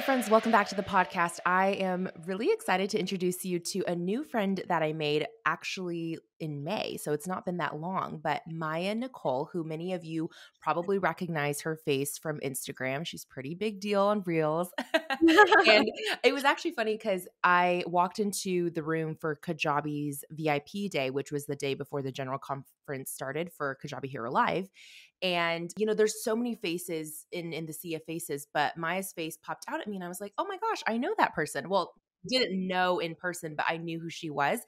friends. Welcome back to the podcast. I am really excited to introduce you to a new friend that I made actually in May. So it's not been that long, but Maya Nicole, who many of you probably recognize her face from Instagram. She's pretty big deal on Reels. And it was actually funny because I walked into the room for Kajabi's VIP day, which was the day before the general conference started for Kajabi Hero Live. And, there's so many faces in the sea of faces, but Maya's face popped out at me and I was like, oh my gosh, I know that person. Well, didn't know in person, but I knew who she was.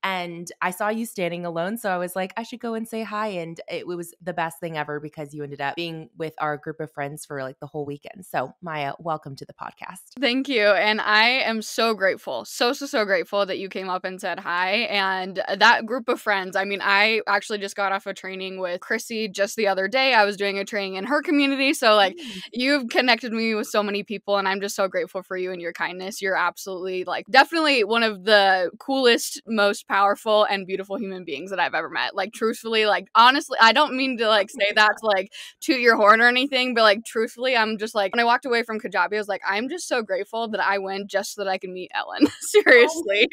And I saw you standing alone. So I was like, I should go and say hi. And it was the best thing ever because you ended up being with our group of friends for like the whole weekend. So Maya, welcome to the podcast. Thank you. And I am so grateful, so grateful that you came up and said hi. And that group of friends, I mean, I actually just got off a training with Chrissy just the other day. I was doing a training in her community. So like you've connected me with so many people and I'm just so grateful for you and your kindness. You're absolutely like definitely one of the coolest, most powerful and beautiful human beings that I've ever met. Like truthfully, like honestly, I don't mean to like say that to like toot your horn or anything, but like truthfully, I'm just like, when I walked away from Kajabi, I was like, I'm just so grateful that I went just so that I could meet Ellen. Seriously.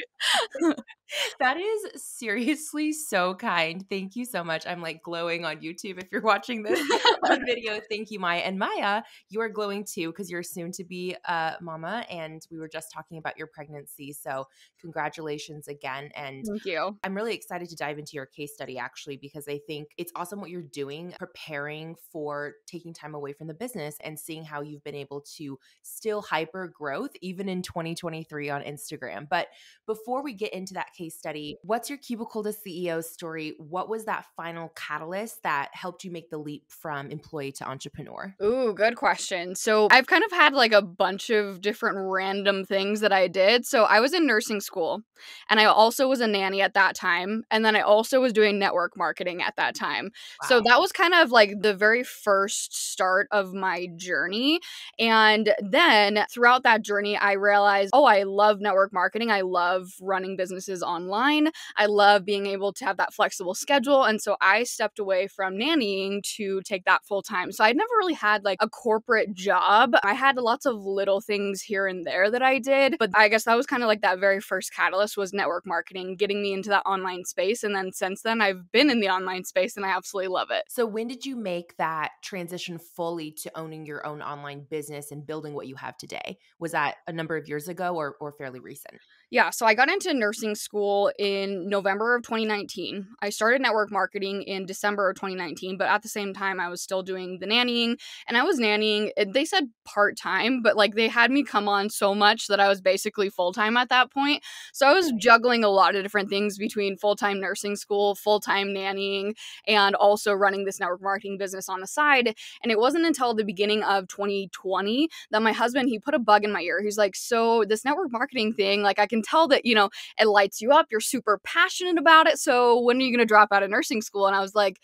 That is seriously so kind. Thank you so much. I'm like glowing on YouTube if you're watching this on video. Thank you, Maya. And Maya, you are glowing too because you're soon to be a mama. And we were just talking about your pregnancy. So congratulations again. And thank you. I'm really excited to dive into your case study actually, because I think it's awesome what you're doing, preparing for taking time away from the business and seeing how you've been able to still hyper growth even in 2023 on Instagram. But before we get into that case study, what's your Cubicle to CEO story? What was that final catalyst that helped you make the leap from employee to entrepreneur? Ooh, good question. So I've kind of had like a bunch of different random things that I did. So I was in nursing school and I also was a nanny at that time. And then I also was doing network marketing at that time. Wow. So that was kind of like the very first start of my journey. And then throughout that journey, I realized, oh, I love network marketing. I love running businesses online. I love being able to have that flexible schedule. And so I stepped away from nannying to take that full time. So I'd never really had like a corporate job. I had lots of little things here and there that I did, but I guess that was kind of like that very first catalyst was network marketing, getting me into that online space. And then since then I've been in the online space and I absolutely love it. So when did you make that transition fully to owning your own online business and building what you have today? Was that a number of years ago or fairly recent? Yeah, so I got into nursing school in November of 2019. I started network marketing in December of 2019, but at the same time, I was still doing the nannying. And I was nannying, they said part-time, but like they had me come on so much that I was basically full-time at that point. So I was juggling a lot of different things between full-time nursing school, full-time nannying, and also running this network marketing business on the side. And it wasn't until the beginning of 2020 that my husband, he put a bug in my ear. He's like, so this network marketing thing, like I can tell that, it lights you up. You're super passionate about it. So when are you going to drop out of nursing school? And I was like,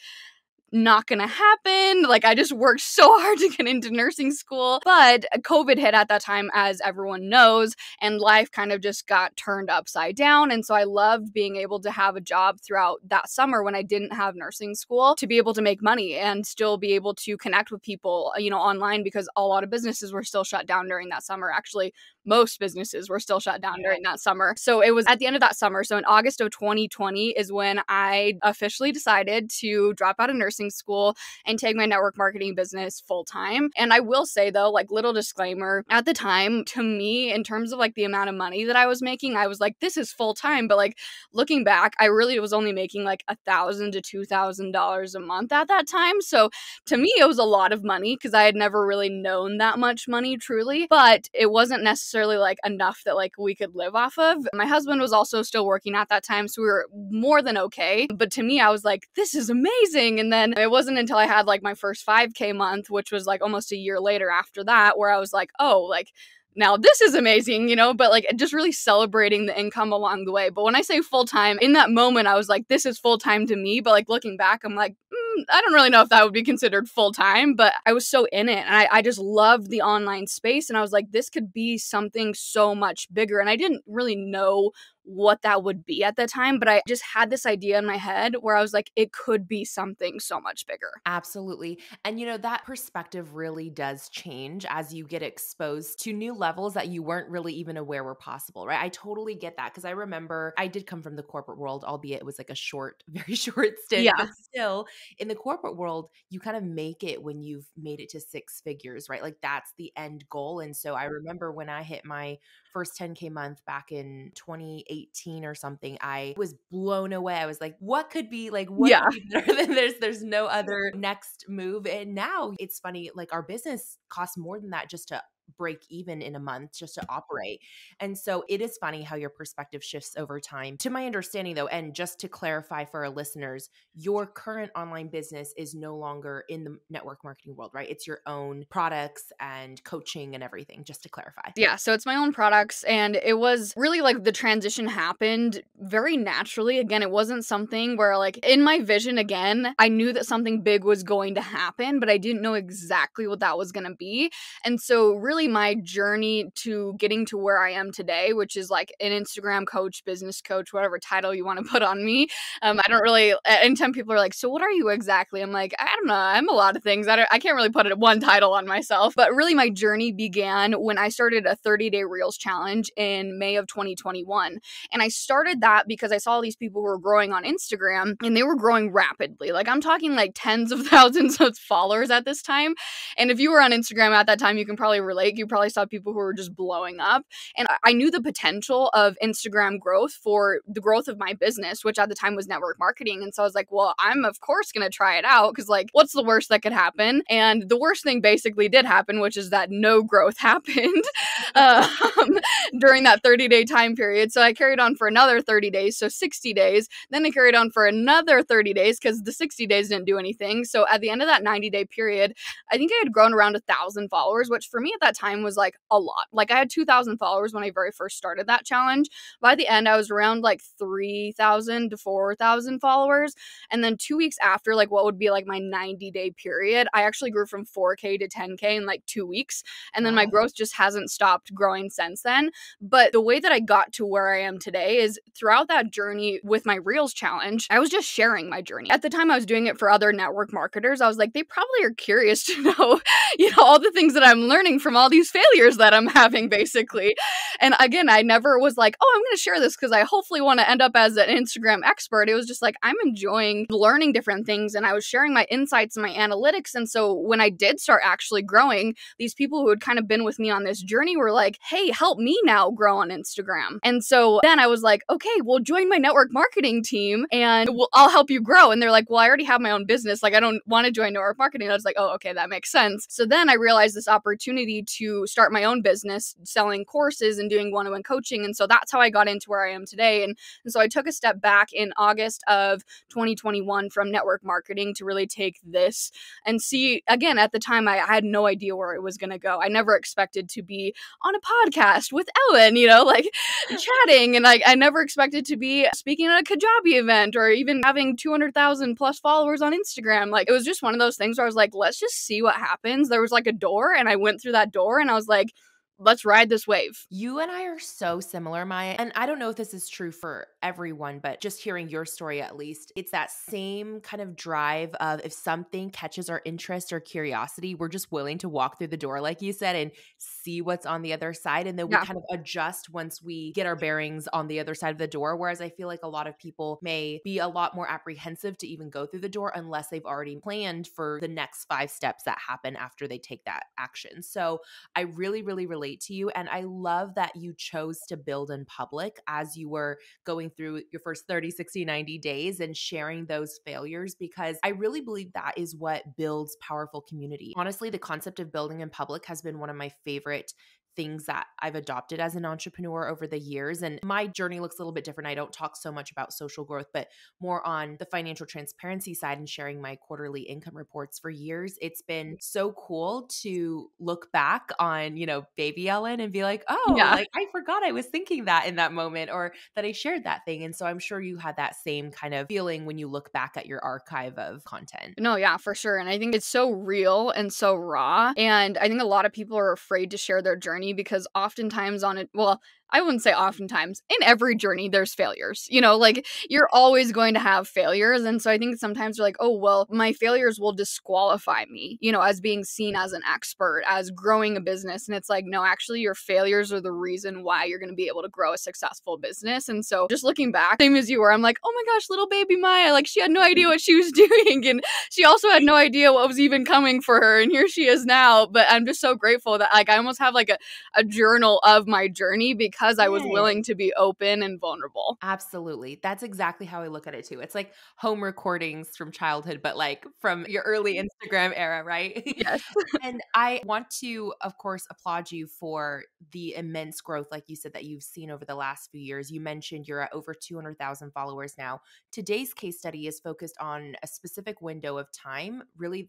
not gonna happen. Like I just worked so hard to get into nursing school, but COVID hit at that time, as everyone knows, and life kind of just got turned upside down. And so I loved being able to have a job throughout that summer when I didn't have nursing school to be able to make money and still be able to connect with people, online, because a lot of businesses were still shut down during that summer. Actually, most businesses were still shut down during that summer. So it was at the end of that summer. So in August of 2020 is when I officially decided to drop out of nursing school and take my network marketing business full time. And I will say though, like little disclaimer, at the time, to me, in terms of like the amount of money that I was making, I was like, this is full time. But like looking back, I really was only making like $1,000 to $2,000 a month at that time. So to me, it was a lot of money because I had never really known that much money truly, but it wasn't necessarily like enough that like we could live off of. My husband was also still working at that time, so we were more than okay. But to me, I was like, this is amazing. And then it wasn't until I had like my first 5K month, which was like almost a year later after that, where I was like, oh, like now this is amazing, but like just really celebrating the income along the way. But when I say full time, in that moment, I was like, this is full time to me. But like looking back, I'm like, I don't really know if that would be considered full time, but I was so in it. And I just loved the online space. And I was like, this could be something so much bigger. And I didn't really know what that would be at the time, but I just had this idea in my head where I was like, it could be something so much bigger. Absolutely. And that perspective really does change as you get exposed to new levels that you weren't really even aware were possible, right? I totally get that because I remember I did come from the corporate world, albeit it was like a short, very short stint, Yeah. but still in the corporate world, you kind of make it when you've made it to six figures, right? Like that's the end goal. And so I remember when I hit my first 10K month back in 2018 or something, I was blown away. I was like, what Yeah. could be better than there's no other next move. And now it's funny, like our business costs more than that just to break even in a month just to operate. And so it is funny how your perspective shifts over time. To my understanding though, and just to clarify for our listeners, your current online business is no longer in the network marketing world, right? It's your own products and coaching and everything, just to clarify. Yeah, so it's my own products, and it was really like the transition happened very naturally. Again, it wasn't something where, like, in my vision, again, I knew that something big was going to happen, but I didn't know exactly what that was going to be. And so, really, my journey to getting to where I am today, which is like an Instagram coach, business coach, whatever title you want to put on me. I don't really, anytime people are like, so what are you exactly? I'm like, I don't know. I'm a lot of things. I can't really put one title on myself, but really, my journey began when I started a 30-day Reels challenge in May of 2021. And I started that because I saw these people who were growing on Instagram and they were growing rapidly. Like I'm talking like tens of thousands of followers at this time. And if you were on Instagram at that time, you can probably relate. You probably saw people who were just blowing up. And I knew the potential of Instagram growth for the growth of my business, which at the time was network marketing. And so I was like, well, I'm of course going to try it out because like, what's the worst that could happen? And the worst thing basically did happen, which is that no growth happened. um, during that 30-day time period. So I carried on for another 30 days, so 60 days. Then I carried on for another 30 days because the 60 days didn't do anything. So at the end of that 90-day period, I think I had grown around 1,000 followers, which for me at that time was like a lot. Like I had 2,000 followers when I very first started that challenge. By the end, I was around like 3,000 to 4,000 followers. And then 2 weeks after, like what would be like my 90-day period, I actually grew from 4K to 10K in like 2 weeks. And then my Wow. growth just hasn't stopped growing since then. But the way that I got to where I am today is throughout that journey with my Reels challenge, I was just sharing my journey. At the time I was doing it for other network marketers, I was like, they probably are curious to know, all the things that I'm learning from all these failures that I'm having, basically. And again, I never was like, oh, I'm going to share this because I hopefully want to end up as an Instagram expert. It was just like, I'm enjoying learning different things and I was sharing my insights and my analytics. And so when I did start actually growing, these people who had kind of been with me on this journey were like, hey, help me now grow on Instagram. And so then I was like, okay, well, join my network marketing team and I'll help you grow. And they're like, well, I already have my own business. Like, I don't want to join network marketing. I was like, oh, okay, that makes sense. So then I realized this opportunity to start my own business, selling courses and doing one-on-one coaching. And so that's how I got into where I am today. And so I took a step back in August of 2021 from network marketing to really take this and see, again, at the time, I had no idea where it was going to go. I never expected to be on a podcast with Ellen, like chatting. And I never expected to be speaking at a Kajabi event or even having 200,000 plus followers on Instagram. Like, it was just one of those things where I was like, let's just see what happens. There was like a door and I went through that door and I was like, let's ride this wave. You and I are so similar, Maya. And I don't know if this is true for everyone, but just hearing your story at least, it's that same kind of drive of if something catches our interest or curiosity, we're just willing to walk through the door, like you said, and see what's on the other side. And then we Yeah. kind of adjust once we get our bearings on the other side of the door. Whereas I feel like a lot of people may be a lot more apprehensive to even go through the door unless they've already planned for the next 5 steps that happen after they take that action. So I really, really relate to you. And I love that you chose to build in public as you were going through your first 30, 60, 90 days and sharing those failures, because I really believe that is what builds powerful community. Honestly, the concept of building in public has been one of my favorite things that I've adopted as an entrepreneur over the years. And my journey looks a little bit different. I don't talk so much about social growth, but more on the financial transparency side and sharing my quarterly income reports for years. It's been so cool to look back on, baby Ellen and be like, oh, Yeah. like I forgot I was thinking that in that moment or that I shared that thing. And so I'm sure you had that same kind of feeling when you look back at your archive of content. No, yeah, for sure. And I think it's so real and so raw. And I think a lot of people are afraid to share their journey because oftentimes on it, well, I wouldn't say oftentimes. In every journey, there's failures. Like you're always going to have failures. And so I think sometimes you're like, oh, well, my failures will disqualify me, as being seen as an expert, as growing a business. And it's like, no, actually, your failures are the reason why you're going to be able to grow a successful business. And so just looking back, same as you were, I'm like, oh my gosh, little baby Maya, like she had no idea what she was doing. And she also had no idea what was even coming for her. And here she is now. But I'm just so grateful that like I almost have like a journal of my journey because I was Yes. willing to be open and vulnerable. Absolutely. That's exactly how I look at it too. It's like home recordings from childhood, but like from your early Instagram era, right? Yes. And I want to, of course, applaud you for the immense growth, like you said, that you've seen over the last few years. You mentioned you're at over 200,000 followers now. Today's case study is focused on a specific window of time, really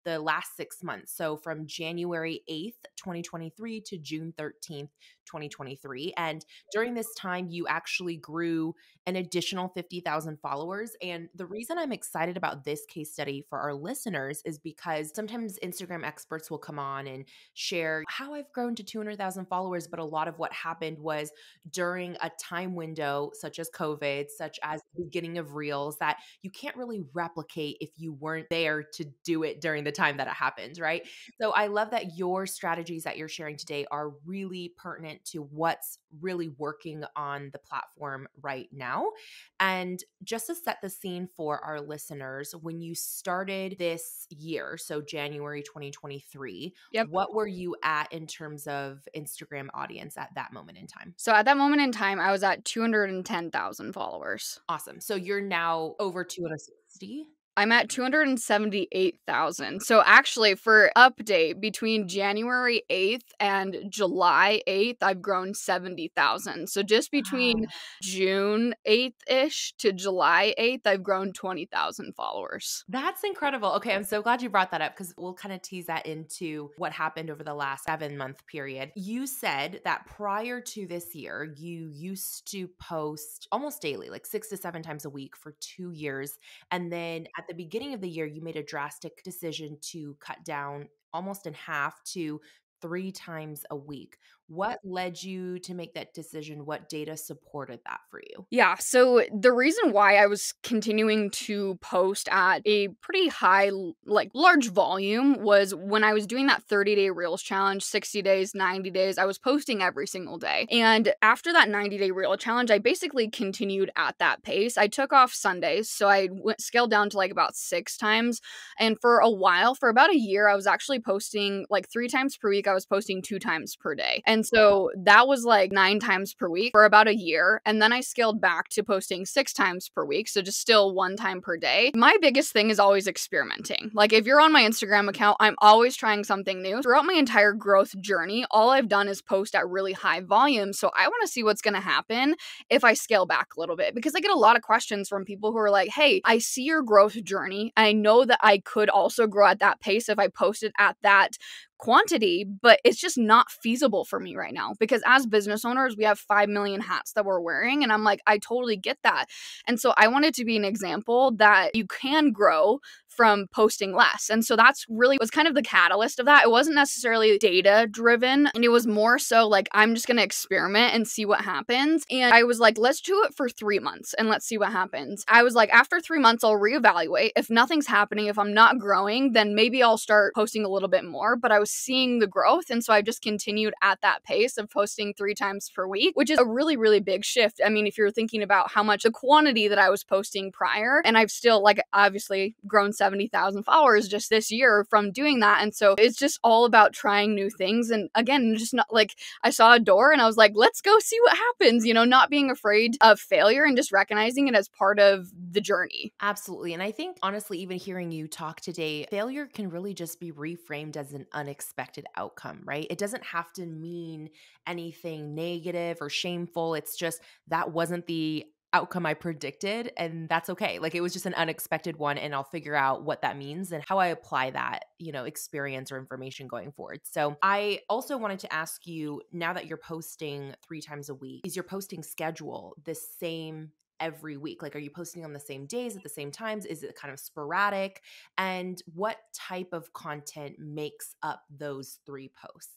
the last 6 months. So from January 8th, 2023 to June 13th, 2023. And during this time, you actually grew an additional 50,000 followers. And the reason I'm excited about this case study for our listeners is because sometimes Instagram experts will come on and share how I've grown to 200,000 followers. But a lot of what happened was during a time window, such as COVID, such as the beginning of Reels, that you can't really replicate if you weren't there to do it during the time that it happened, right? So I love that your strategies that you're sharing today are really pertinent to what's really working on the platform right now. And just to set the scene for our listeners, when you started this year, so January 2023, Yep. what were you at in terms of Instagram audience at that moment in time? So at that moment in time, I was at 210,000 followers. Awesome. So you're now over 260? I'm at 278,000. So actually, for update, between January 8th and July 8th, I've grown 70,000. So just between Wow. June 8th-ish to July 8th, I've grown 20,000 followers. That's incredible. Okay, I'm so glad you brought that up because we'll kind of tease that into what happened over the last 7 month period. You said that prior to this year, you used to post almost daily, like 6 to 7 times a week for 2 years. And then at the beginning of the year, you made a drastic decision to cut down almost in half to 3 times a week. What led you to make that decision? What data supported that for you? Yeah, so the reason why I was continuing to post at a pretty high, like large volume was when I was doing that 30-day Reels challenge, 60 days, 90 days, I was posting every single day. And after that 90-day Reel challenge, I basically continued at that pace. I took off Sundays, so I scaled down to like about 6 times. And for a while, for about a year, I was actually posting like 3 times per week. I was posting 2 times per day. And so that was like 9 times per week for about a year. And then I scaled back to posting 6 times per week. So just still 1 time per day. My biggest thing is always experimenting. Like if you're on my Instagram account, I'm always trying something new. Throughout my entire growth journey, all I've done is post at really high volume. So I want to see what's going to happen if I scale back a little bit, because I get a lot of questions from people who are like, hey, I see your growth journey. I know that I could also grow at that pace if I posted at that quantity, but it's just not feasible for me right now because as business owners, we have 5 million hats that we're wearing. And I'm like, I totally get that. And so I wanted to be an example that you can grow from posting less. And so that's really was kind of the catalyst of that. It wasn't necessarily data driven, and it was more so like, I'm just going to experiment and see what happens. And I was like, let's do it for 3 months and let's see what happens. I was like, after 3 months, I'll reevaluate. If nothing's happening, if I'm not growing, then maybe I'll start posting a little bit more. But I was seeing the growth. And so I just continued at that pace of posting 3 times per week, which is a really, really big shift. I mean, if you're thinking about how much the quantity that I was posting prior, and I've still like obviously grown 70,000 followers just this year from doing that. And so it's just all about trying new things. And again, just not like I saw a door and I was like, let's go see what happens, not being afraid of failure and just recognizing it as part of the journey. Absolutely. And I think, honestly, even hearing you talk today, failure can really just be reframed as an unexpected outcome, right? It doesn't have to mean anything negative or shameful. It's just that wasn't the outcome I predicted, and that's okay. Like it was just an unexpected one, and I'll figure out what that means and how I apply that, experience or information going forward. So I also wanted to ask you, now that you're posting 3 times a week, is your posting schedule the same every week? Like, are you posting on the same days at the same times? Is it kind of sporadic? And what type of content makes up those 3 posts?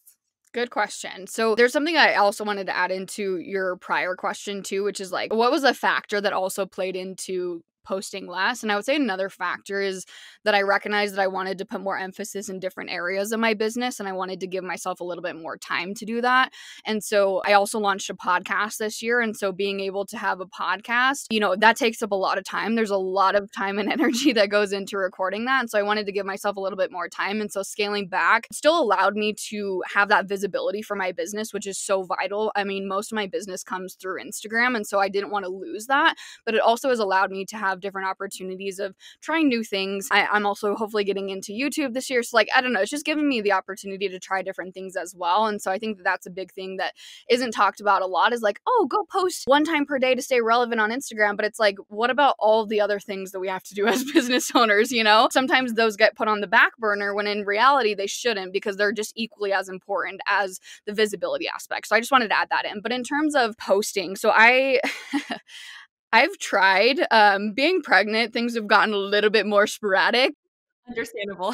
Good question. So there's something I also wanted to add into your prior question too, which is like, what was a factor that also played into posting less? And I would say another factor is that I recognized that I wanted to put more emphasis in different areas of my business and I wanted to give myself a little bit more time to do that. And so I also launched a podcast this year. And so being able to have a podcast, that takes up a lot of time. There's a lot of time and energy that goes into recording that. And so I wanted to give myself a little bit more time. And so scaling back still allowed me to have that visibility for my business, which is so vital. I mean, most of my business comes through Instagram. And so I didn't want to lose that. But it also has allowed me to have different opportunities of trying new things. I'm also hopefully getting into YouTube this year. So, like, I don't know, it's just giving me the opportunity to try different things as well. And so I think that that's a big thing that isn't talked about a lot is like, oh, go post one time per day to stay relevant on Instagram. But it's like, what about all the other things that we have to do as business owners? Sometimes those get put on the back burner when in reality they shouldn't, because they're just equally as important as the visibility aspect. So I just wanted to add that in. But in terms of posting, so I've tried. Being pregnant, things have gotten a little bit more sporadic. Understandable.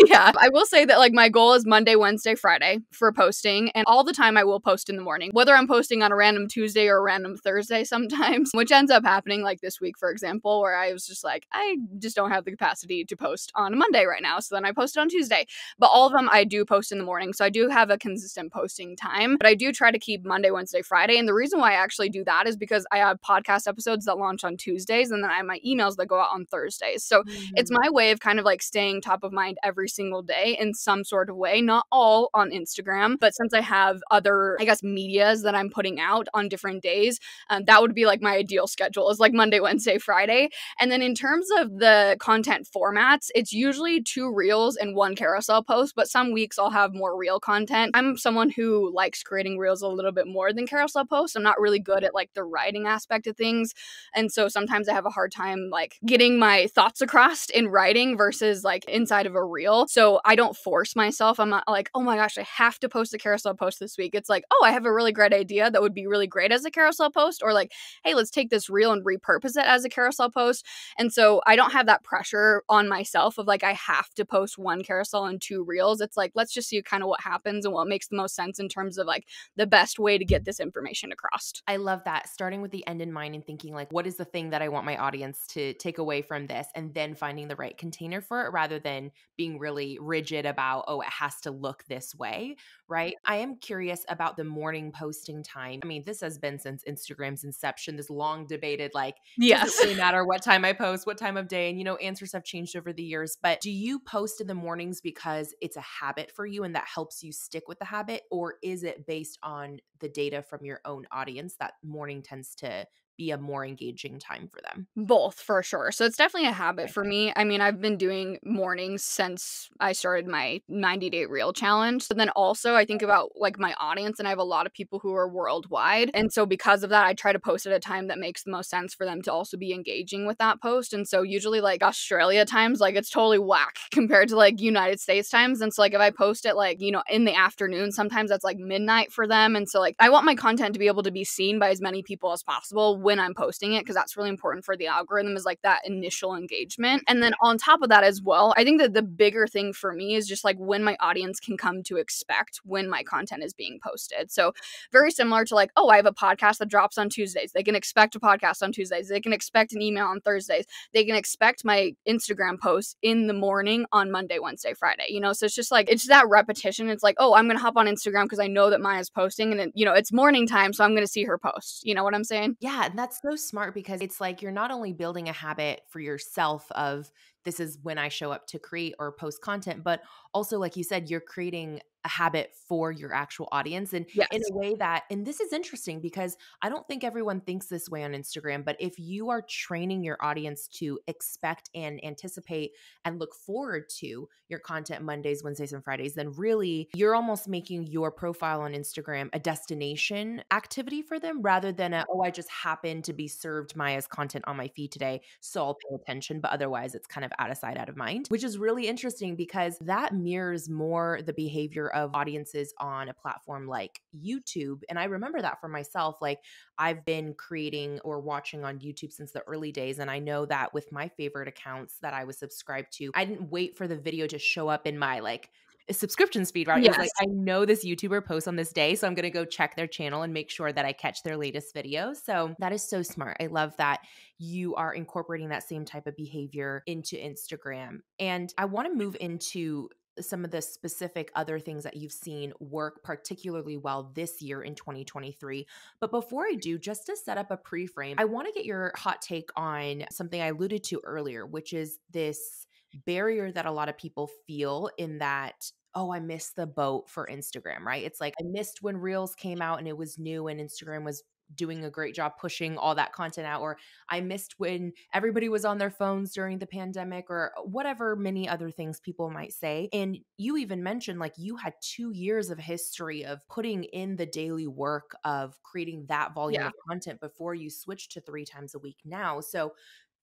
Yeah, I will say that like my goal is Monday, Wednesday, Friday for posting, and all the time I will post in the morning, whether I'm posting on a random Tuesday or a random Thursday sometimes, which ends up happening like this week, for example, where I was just like, I just don't have the capacity to post on a Monday right now. So then I posted on Tuesday, but all of them I do post in the morning. So I do have a consistent posting time, but I do try to keep Monday, Wednesday, Friday. And the reason why I actually do that is because I have podcast episodes that launch on Tuesdays, and then I have my emails that go out on Thursdays. So it's my way of kind of like staying top of mind every single day in some sort of way, not all on Instagram, but since I have other, I guess, medias that I'm putting out on different days, that would be like my ideal schedule is like Monday, Wednesday, Friday. And then in terms of the content formats, it's usually 2 reels and 1 carousel post, but some weeks I'll have more reel content. I'm someone who likes creating reels a little bit more than carousel posts. I'm not really good at like the writing aspect of things. And so sometimes I have a hard time like getting my thoughts across in writing versus like inside of a reel. So I don't force myself. I'm not like, oh my gosh, I have to post a carousel post this week. It's like, oh, I have a really great idea that would be really great as a carousel post, or like, hey, let's take this reel and repurpose it as a carousel post. And so I don't have that pressure on myself of like, I have to post 1 carousel and 2 reels. It's like, let's just see kind of what happens and what makes the most sense in terms of like the best way to get this information across. I love that. Starting with the end in mind and thinking like, what is the thing that I want my audience to take away from this? And then finding the right container for it rather than being really rigid about, oh, it has to look this way, right? I am curious about the morning posting time. I mean, this has been since Instagram's inception, this long debated, like, does it Yes. really matter what time I post, what time of day? And, answers have changed over the years. But do you post in the mornings because it's a habit for you and that helps you stick with the habit? Or is it based on the data from your own audience that morning tends to be a more engaging time for them? Both for sure. So it's definitely a habit Okay. for me. I mean, I've been doing mornings since I started my 90-day reel challenge. But then also I think about like my audience, and I have a lot of people who are worldwide. And so because of that, I try to post at a time that makes the most sense for them to also be engaging with that post. And so usually like Australia times, like it's totally whack compared to like United States times. And so like if I post it like, in the afternoon, sometimes that's like midnight for them. And so like I want my content to be able to be seen by as many people as possible when I'm posting it, because that's really important for the algorithm, is like that initial engagement. And then on top of that as well, I think that the bigger thing for me is just like when my audience can come to expect when my content is being posted. So very similar to like, oh, I have a podcast that drops on Tuesdays. They can expect a podcast on Tuesdays. They can expect an email on Thursdays. They can expect my Instagram posts in the morning on Monday, Wednesday, Friday, So it's just like, it's that repetition. It's like, oh, I'm going to hop on Instagram because I know that Maya's posting, and it's morning time. So I'm going to see her post. You know what I'm saying? Yeah, and that's so smart because it's like you're not only building a habit for yourself of this is when I show up to create or post content, but also, like you said, you're creating a habit for your actual audience and in Yes. a way that, and this is interesting because I don't think everyone thinks this way on Instagram, but if you are training your audience to expect and anticipate and look forward to your content Mondays, Wednesdays, and Fridays, then really you're almost making your profile on Instagram a destination activity for them rather than oh, I just happen to be served Maya's content on my feed today, so I'll pay attention. But otherwise, it's kind of out of sight, out of mind, which is really interesting because that mirrors more the behavior of audiences on a platform like YouTube. And I remember that for myself. Like I've been creating or watching on YouTube since the early days. And I know that with my favorite accounts that I was subscribed to, I didn't wait for the video to show up in my like subscription speed, right? It was like, Yes. I know this YouTuber posts on this day, so I'm gonna go check their channel and make sure that I catch their latest videos. So that is so smart. I love that you are incorporating that same type of behavior into Instagram. And I wanna move into some of the specific other things that you've seen work particularly well this year in 2023. But before I do, just to set up a pre-frame, I want to get your hot take on something I alluded to earlier, which is this barrier that a lot of people feel in that, oh, I missed the boat for Instagram, right? It's like I missed when Reels came out and it was new and Instagram was doing a great job pushing all that content out, or I missed when everybody was on their phones during the pandemic, or whatever many other things people might say. And you even mentioned like you had 2 years of history of putting in the daily work of creating that volume Yeah. of content before you switched to 3 times a week now. So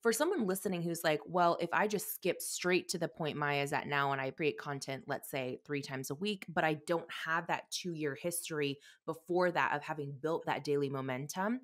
for someone listening who's like, well, if I just skip straight to the point Maya's at now and I create content, let's say 3 times a week, but I don't have that 2 year history before that of having built that daily momentum,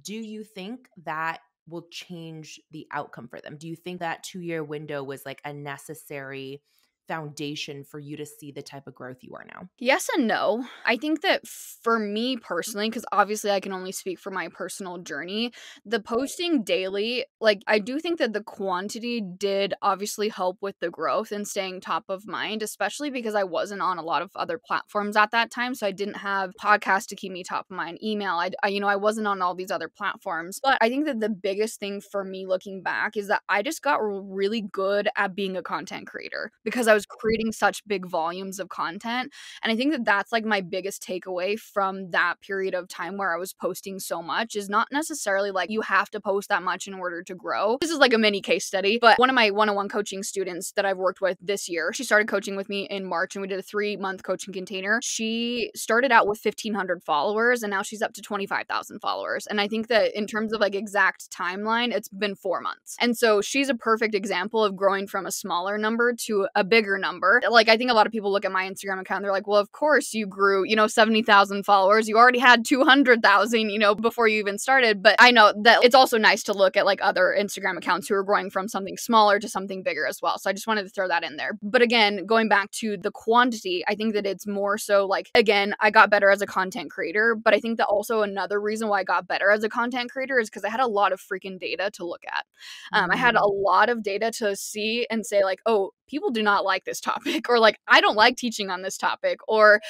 do you think that will change the outcome for them? Do you think that 2 year window was like a necessary foundation for you to see the type of growth you are now? Yes and no. I think that for me personally, because obviously I can only speak for my personal journey, the posting daily, like I do think that the quantity did obviously help with the growth and staying top of mind, especially because I wasn't on a lot of other platforms at that time. So I didn't have podcasts to keep me top of mind, email. I wasn't on all these other platforms. But I think that the biggest thing for me looking back is that I just got really good at being a content creator because I was creating such big volumes of content. And I think that that's like my biggest takeaway from that period of time where I was posting so much is not necessarily like you have to post that much in order to grow. This is like a mini case study, but one of my one-on-one coaching students that I've worked with this year, she started coaching with me in March and we did a 3-month coaching container. She started out with 1,500 followers and now she's up to 25,000 followers. And I think that in terms of like exact timeline, it's been 4 months. And so she's a perfect example of growing from a smaller number to a bigger number. Like I think a lot of people look at my Instagram account and they're like, well, of course you grew, 70,000 followers. You already had 200,000, before you even started. But I know that it's also nice to look at like other Instagram accounts who are growing from something smaller to something bigger as well. So I just wanted to throw that in there. But again, going back to the quantity, I think that it's more so like, again, I got better as a content creator. But I think that also another reason why I got better as a content creator is because I had a lot of freaking data to look at. I had a Mm. lot of data to see and say like, oh, people do not like this topic, or like, I don't like teaching on this topic, or,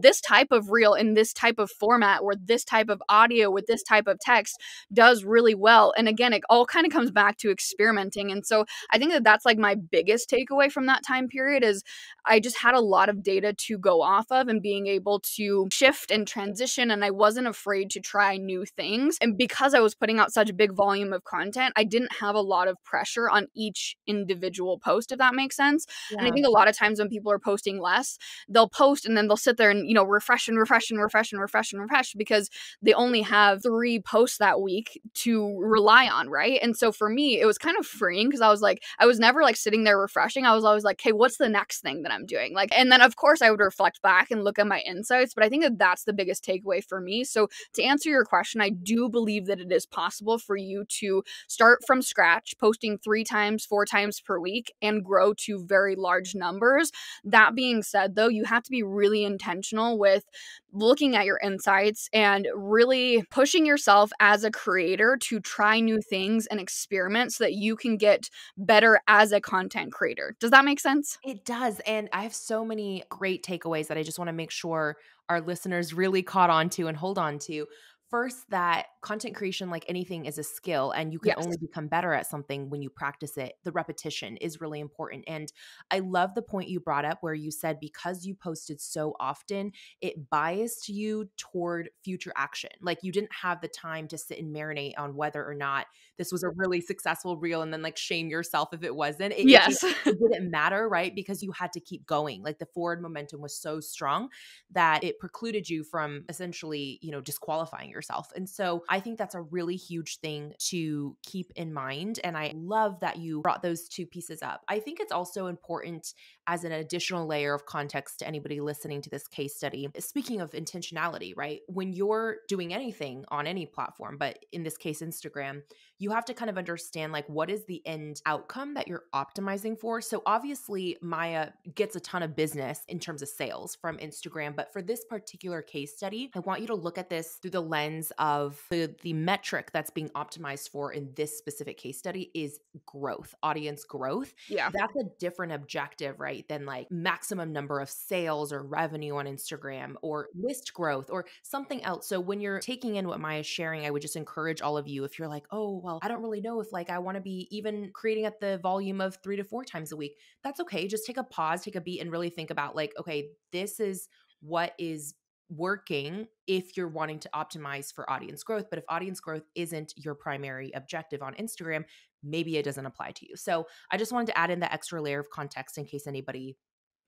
this type of reel in this type of format, or this type of audio with this type of text does really well. And again, it all kind of comes back to experimenting. And so I think that that's like my biggest takeaway from that time period is I just had a lot of data to go off of and being able to shift and transition. And I wasn't afraid to try new things. And because I was putting out such a big volume of content, I didn't have a lot of pressure on each individual post, if that makes sense. And I Yeah. think a lot of times when people are posting less, they'll post and then they'll sit there and, refresh and refresh and refresh and refresh and refresh because they only have 3 posts that week to rely on, right? And so for me, it was kind of freeing because I was never like sitting there refreshing. I was always like, hey, what's the next thing that I'm doing? Like, and then of course I would reflect back and look at my insights, but I think that that's the biggest takeaway for me. So to answer your question, I do believe that it is possible for you to start from scratch, posting 3 times, 4 times per week and grow to very large numbers. That being said, though, you have to be really intentional with looking at your insights and really pushing yourself as a creator to try new things and experiment so that you can get better as a content creator. Does that make sense? It does. And I have so many great takeaways that I just want to make sure our listeners really caught on to and hold on to. First, that content creation, like anything, is a skill, and you can Yes. only become better at something when you practice it. The repetition is really important. And I love the point you brought up where you said because you posted so often, it biased you toward future action. Like you didn't have the time to sit and marinate on whether or not this was a really successful reel and then like shame yourself if it wasn't. It just Yes. it didn't matter, right? Because you had to keep going. Like the forward momentum was so strong that it precluded you from essentially, disqualifying yourself. And so I think that's a really huge thing to keep in mind. And I love that you brought those two pieces up. I think it's also important as an additional layer of context to anybody listening to this case study, speaking of intentionality, right? When you're doing anything on any platform, but in this case, Instagram, you have to kind of understand like what is the end outcome that you're optimizing for. So obviously Maya gets a ton of business in terms of sales from Instagram, but for this particular case study, I want you to look at this through the lens of the metric that's being optimized for in this specific case study is growth, audience growth. Yeah. That's a different objective, right? Than like maximum number of sales or revenue on Instagram or list growth or something else. So when you're taking in what Maya's sharing, I would just encourage all of you, if you're like, oh, well, I don't really know if like I want to be even creating at the volume of 3 to 4 times a week. That's okay. Just take a pause, take a beat, and really think about like, okay, this is what is working if you're wanting to optimize for audience growth. But if audience growth isn't your primary objective on Instagram, maybe it doesn't apply to you. So I just wanted to add in that extra layer of context in case anybody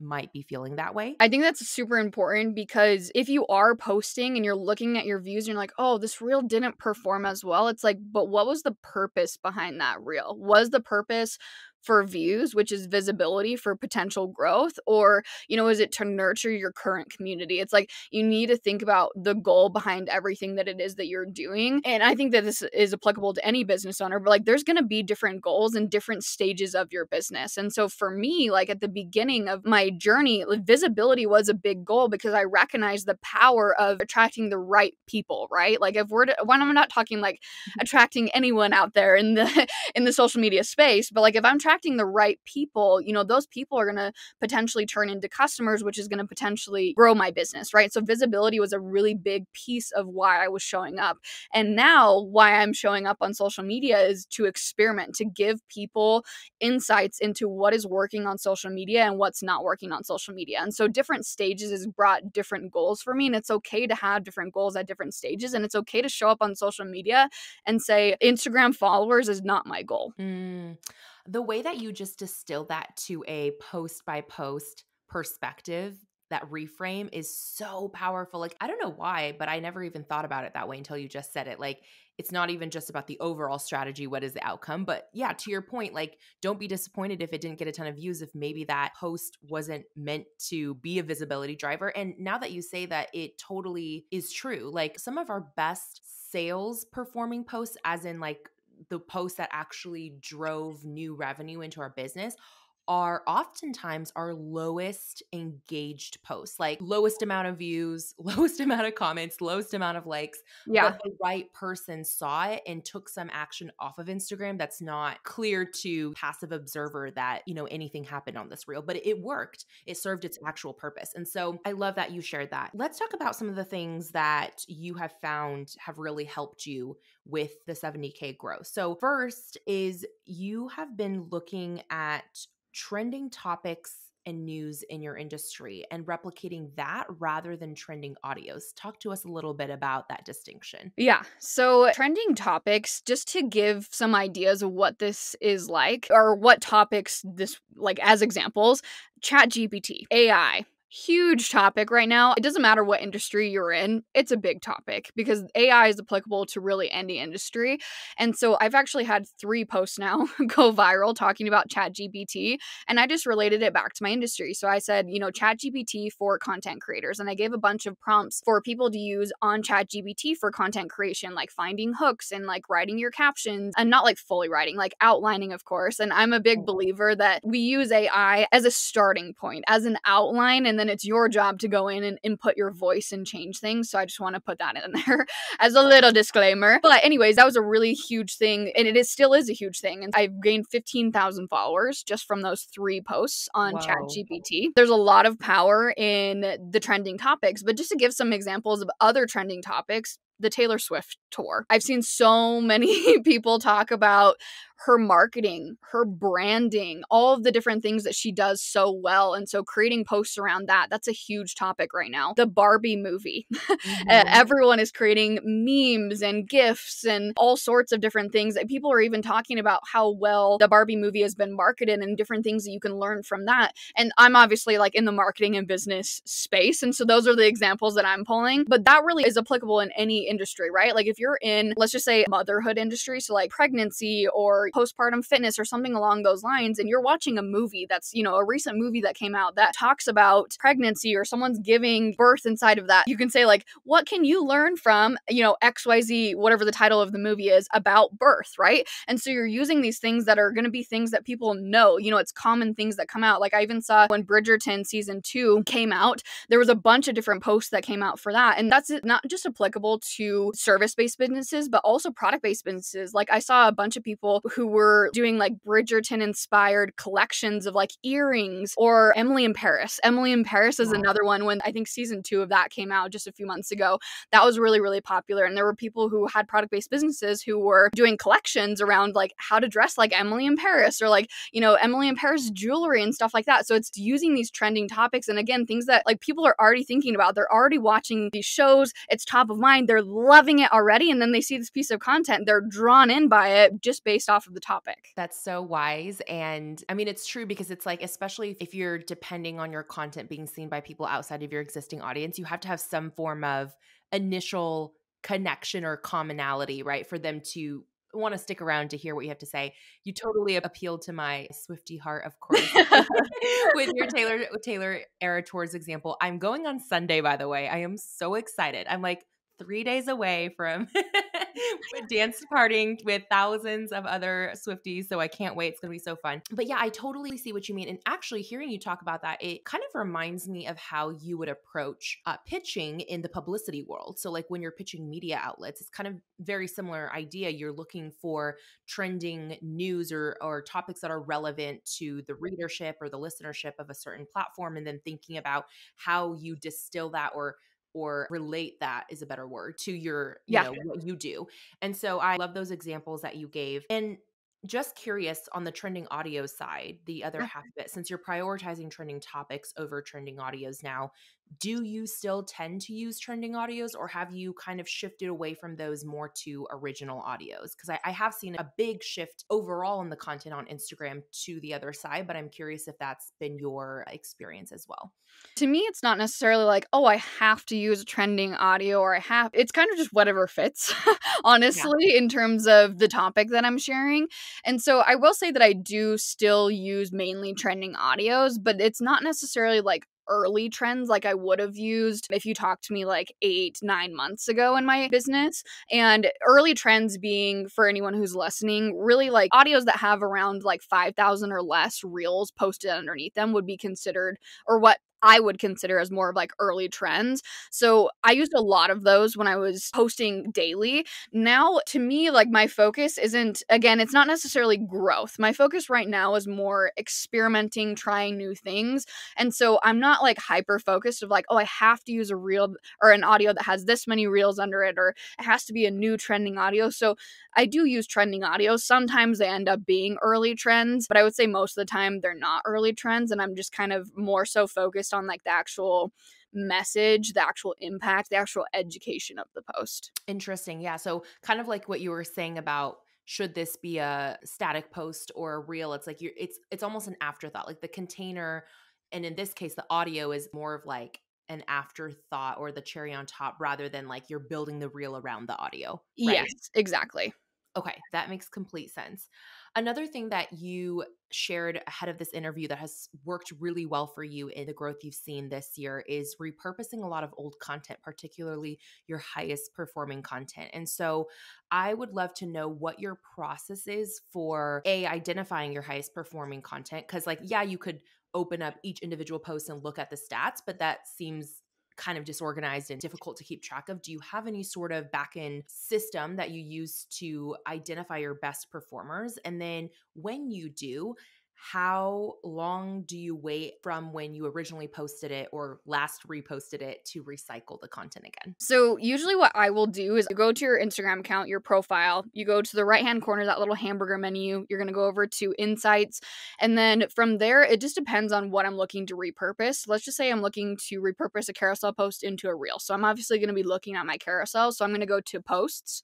might be feeling that way. I think that's super important because if you are posting and you're looking at your views and you're like, oh, this reel didn't perform as well, it's like, but what was the purpose behind that reel? Was the purpose for views, which is visibility for potential growth? Or, is it to nurture your current community? It's like you need to think about the goal behind everything that it is that you're doing. And I think that this is applicable to any business owner, but like there's going to be different goals and different stages of your business. And so for me, like at the beginning of my journey, like, visibility was a big goal because I recognized the power of attracting the right people, right? Like if when I'm not talking like attracting anyone out there in the social media space, but like if I'm attracting the right people, those people are going to potentially turn into customers, which is going to potentially grow my business, right? So visibility was a really big piece of why I was showing up. And now why I'm showing up on social media is to experiment, to give people insights into what is working on social media and what's not working on social media. And so different stages has brought different goals for me. And it's okay to have different goals at different stages. And it's okay to show up on social media and say Instagram followers is not my goal. The way that you just distill that to a post by post perspective, that reframe is so powerful. Like, I don't know why, but I never even thought about it that way until you just said it. Like, it's not even just about the overall strategy. What is the outcome? But yeah, to your point, like, don't be disappointed if it didn't get a ton of views, if maybe that post wasn't meant to be a visibility driver. And now that you say that, it totally is true. Like, some of our best sales performing posts, as in like the posts that actually drove new revenue into our business, are oftentimes our lowest engaged posts, like lowest amount of views, lowest amount of comments, lowest amount of likes. Yeah. But the right person saw it and took some action off of Instagram that's not clear to passive observer that, anything happened on this reel, but it worked. It served its actual purpose. And so I love that you shared that. Let's talk about some of the things that you have found have really helped you with the 70K growth. So first is you have been looking at trending topics and news in your industry and replicating that rather than trending audios. Talk to us a little bit about that distinction. Yeah. So trending topics, just to give some ideas of what this is like or what topics this like as examples, ChatGPT, AI. Huge topic right now. It doesn't matter what industry you're in, it's a big topic because AI is applicable to really any industry. And so I've actually had 3 posts now go viral talking about ChatGPT, and I just related it back to my industry. So I said, ChatGPT for content creators, and I gave a bunch of prompts for people to use on ChatGPT for content creation, like finding hooks and like writing your captions, and not like fully writing, like outlining, of course. And I'm a big believer that we use AI as a starting point, as an outline, and then it's your job to go in and input your voice and change things. So I just want to put that in there as a little disclaimer. But anyways, that was a really huge thing, and it still is a huge thing. And I've gained 15,000 followers just from those 3 posts on ChatGPT. There's a lot of power in the trending topics, but just to give some examples of other trending topics, the Taylor Swift tour. I've seen so many people talk about her marketing, her branding, all of the different things that she does so well. And so creating posts around that, that's a huge topic right now. The Barbie movie. Everyone is creating memes and GIFs and all sorts of different things that people are even talking about how well the Barbie movie has been marketed and different things that you can learn from that. And I'm obviously like in the marketing and business space. And so those are the examples that I'm pulling, but that really is applicable in any industry, right? Like if you're in, let's just say, motherhood industry, so like pregnancy or postpartum fitness or something along those lines, and you're watching a movie that's, a recent movie that came out that talks about pregnancy or someone's giving birth inside of that, you can say like, what can you learn from, XYZ, whatever the title of the movie is, about birth, right? And so you're using these things that are going to be things that people know, it's common things that come out. Like I even saw when Bridgerton season 2 came out, there was a bunch of different posts that came out for that. And that's not just applicable to service-based businesses, but also product-based businesses. Like I saw a bunch of people who were doing like Bridgerton-inspired collections of like earrings, or Emily in Paris. Emily in Paris is another one. When I think season 2 of that came out just a few months ago, that was really, really popular. And there were people who had product-based businesses who were doing collections around like how to dress like Emily in Paris, or like, Emily in Paris jewelry and stuff like that. So it's using these trending topics. And again, things that like people are already thinking about. They're already watching these shows. It's top of mind. They're loving it already. And then they see this piece of content. They're drawn in by it just based off of the topic. That's so wise. And I mean, it's true, because it's like, especially if you're depending on your content being seen by people outside of your existing audience, you have to have some form of initial connection or commonality, right? For them to want to stick around to hear what you have to say. You totally appealed to my Swiftie heart, of course, with your Taylor Era Tours example. I'm going on Sunday, by the way. I am so excited. I'm like 3 days away from dance partying with thousands of other Swifties. So I can't wait. It's going to be so fun. But yeah, I totally see what you mean. And actually hearing you talk about that, it kind of reminds me of how you would approach pitching in the publicity world. So like when you're pitching media outlets, it's kind of very similar idea. You're looking for trending news or topics that are relevant to the readership or the listenership of a certain platform, and then thinking about how you distill that or relate that is a better word to your, what you do. And so I love those examples that you gave. And just curious on the trending audio side, the other half of it, since you're prioritizing trending topics over trending audios now, do you still tend to use trending audios, or have you kind of shifted away from those more to original audios? Because I have seen a big shift overall in the content on Instagram to the other side, but I'm curious if that's been your experience as well. To me, it's not necessarily like, oh, I have to use trending audio, or it's kind of just whatever fits, honestly, in terms of the topic that I'm sharing. And so I will say that I do still use mainly trending audios, but it's not necessarily like early trends like I would have used if you talked to me like 8-9 months ago in my business. And early trends being, for anyone who's listening, really like audios that have around like 5,000 or less reels posted underneath them would be considered, or what I would consider as more of like early trends. So I used a lot of those when I was posting daily. Now, to me, like my focus isn't, again, it's not necessarily growth. My focus right now is more experimenting, trying new things. And so I'm not like hyper focused of like, oh, I have to use a reel or an audio that has this many reels under it, or it has to be a new trending audio. So I do use trending audio. Sometimes they end up being early trends, but I would say most of the time they're not early trends. And I'm just kind of more so focused on like the actual message, the actual impact, the actual education of the post. Interesting. Yeah. So kind of like what you were saying about, should this be a static post or a reel? It's like it's almost an afterthought. Like the container, and in this case, the audio is more of like an afterthought or the cherry on top, rather than like you're building the reel around the audio. Right? Yes, exactly. Okay, that makes complete sense. Another thing that you shared ahead of this interview that has worked really well for you in the growth you've seen this year is repurposing a lot of old content, particularly your highest performing content. And so I would love to know what your process is for identifying your highest performing content. Because like, yeah, you could open up each individual post and look at the stats, but that seems kind of disorganized and difficult to keep track of. Do you have any sort of back-end system that you use to identify your best performers? And then when you do, how long do you wait from when you originally posted it or last reposted it to recycle the content again? So usually what I will do is you go to your Instagram account, your profile, you go to the right-hand corner, that little hamburger menu, you're going to go over to Insights. And then from there, it just depends on what I'm looking to repurpose. Let's just say I'm looking to repurpose a carousel post into a reel. So I'm obviously going to be looking at my carousel. So I'm going to go to posts.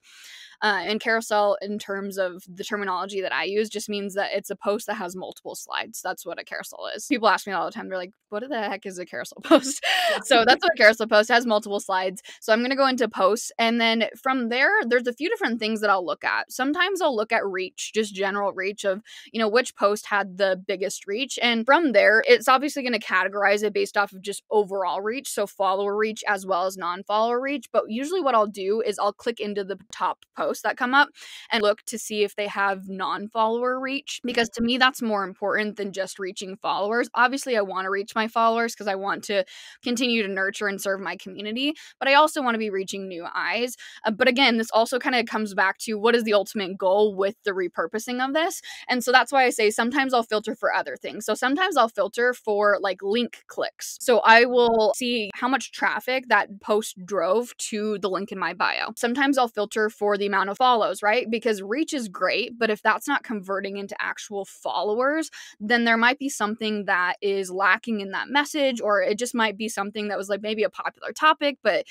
And carousel, in terms of the terminology that I use, just means that it's a post that has multiple multiple slides. That's what a carousel is. People ask me all the time. They're like, what the heck is a carousel post? So that's what a carousel post has, multiple slides. So I'm going to go into posts. And then from there, there's a few different things that I'll look at. Sometimes I'll look at reach, just general reach of, which post had the biggest reach. And from there, it's obviously going to categorize it based off of just overall reach. So follower reach as well as non-follower reach. But usually what I'll do is I'll click into the top posts that come up and look to see if they have non-follower reach, because to me that's more important than just reaching followers. Obviously I want to reach my followers because I want to continue to nurture and serve my community, but I also want to be reaching new eyes. But again, this also kind of comes back to what is the ultimate goal with the repurposing of this. And so that's why I say sometimes I'll filter for other things. So sometimes I'll filter for like link clicks. So I will see how much traffic that post drove to the link in my bio. Sometimes I'll filter for the amount of follows, right? Because reach is great, but if that's not converting into actual followers, then there might be something that is lacking in that message, or it just might be something that was like maybe a popular topic, but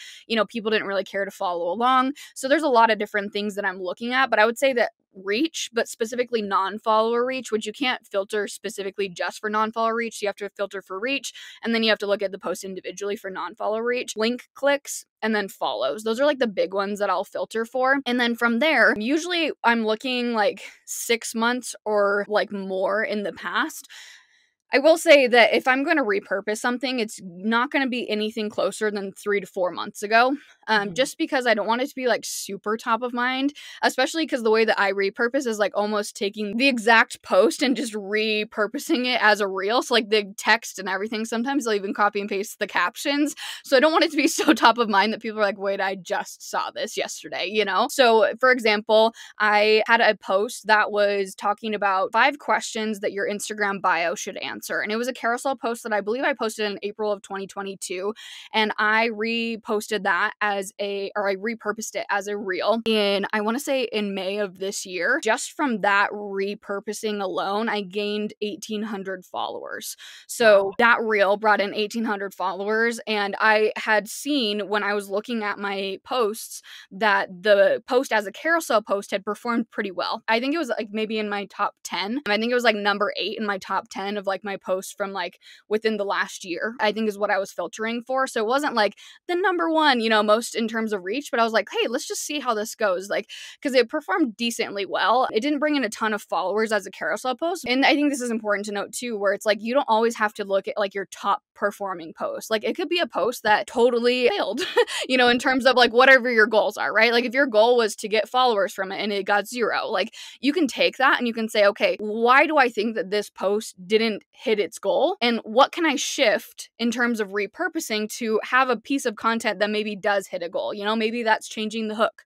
people didn't really care to follow along. So there's a lot of different things that I'm looking at, but I would say that reach, but specifically non-follower reach, which you can't filter specifically just for non-follower reach. So you have to filter for reach, and then you have to look at the post individually for non-follower reach, link clicks, and then follows. Those are like the big ones that I'll filter for. And then from there, usually I'm looking like 6 months or like more in the past. I will say that if I'm going to repurpose something, it's not going to be anything closer than 3 to 4 months ago, just because I don't want it to be like super top of mind, especially because the way that I repurpose is like almost taking the exact post and just repurposing it as a reel. So like the text and everything, sometimes I'll even copy and paste the captions. So I don't want it to be so top of mind that people are like, wait, I just saw this yesterday, So for example, I had a post that was talking about 5 questions that your Instagram bio should answer. And it was a carousel post that I believe I posted in April of 2022. And I reposted that I repurposed it as a reel I want to say in May of this year. Just from that repurposing alone, I gained 1,800 followers. So that reel brought in 1,800 followers. And I had seen when I was looking at my posts that the post as a carousel post had performed pretty well. I think it was like maybe in my top 10. I think it was like number 8 in my top 10 of like my posts from like within the last year, I think is what I was filtering for. So it wasn't like the number one, most in terms of reach, but I was like, hey, let's just see how this goes. Like, because it performed decently well. It didn't bring in a ton of followers as a carousel post. And I think this is important to note too, where it's like, you don't always have to look at like your top performing post. Like it could be a post that totally failed, in terms of like whatever your goals are, right? Like if your goal was to get followers from it and it got 0, like you can take that and you can say, okay, why do I think that this post didn't hit its goal? And what can I shift in terms of repurposing to have a piece of content that maybe does hit a goal? Maybe that's changing the hook.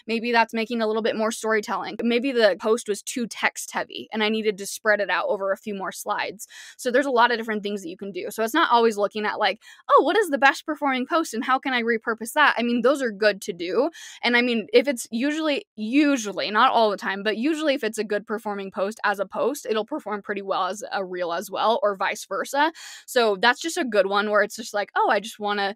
Maybe that's making a little bit more storytelling. Maybe the post was too text heavy and I needed to spread it out over a few more slides. So there's a lot of different things that you can do. So it's not always looking at like, oh, what is the best performing post and how can I repurpose that? I mean, those are good to do. And I mean, if it's usually, not all the time, but usually if it's a good performing post as a post, it'll perform pretty well as a reel as well, or vice versa. So that's just a good one where it's just like, oh, I just want to,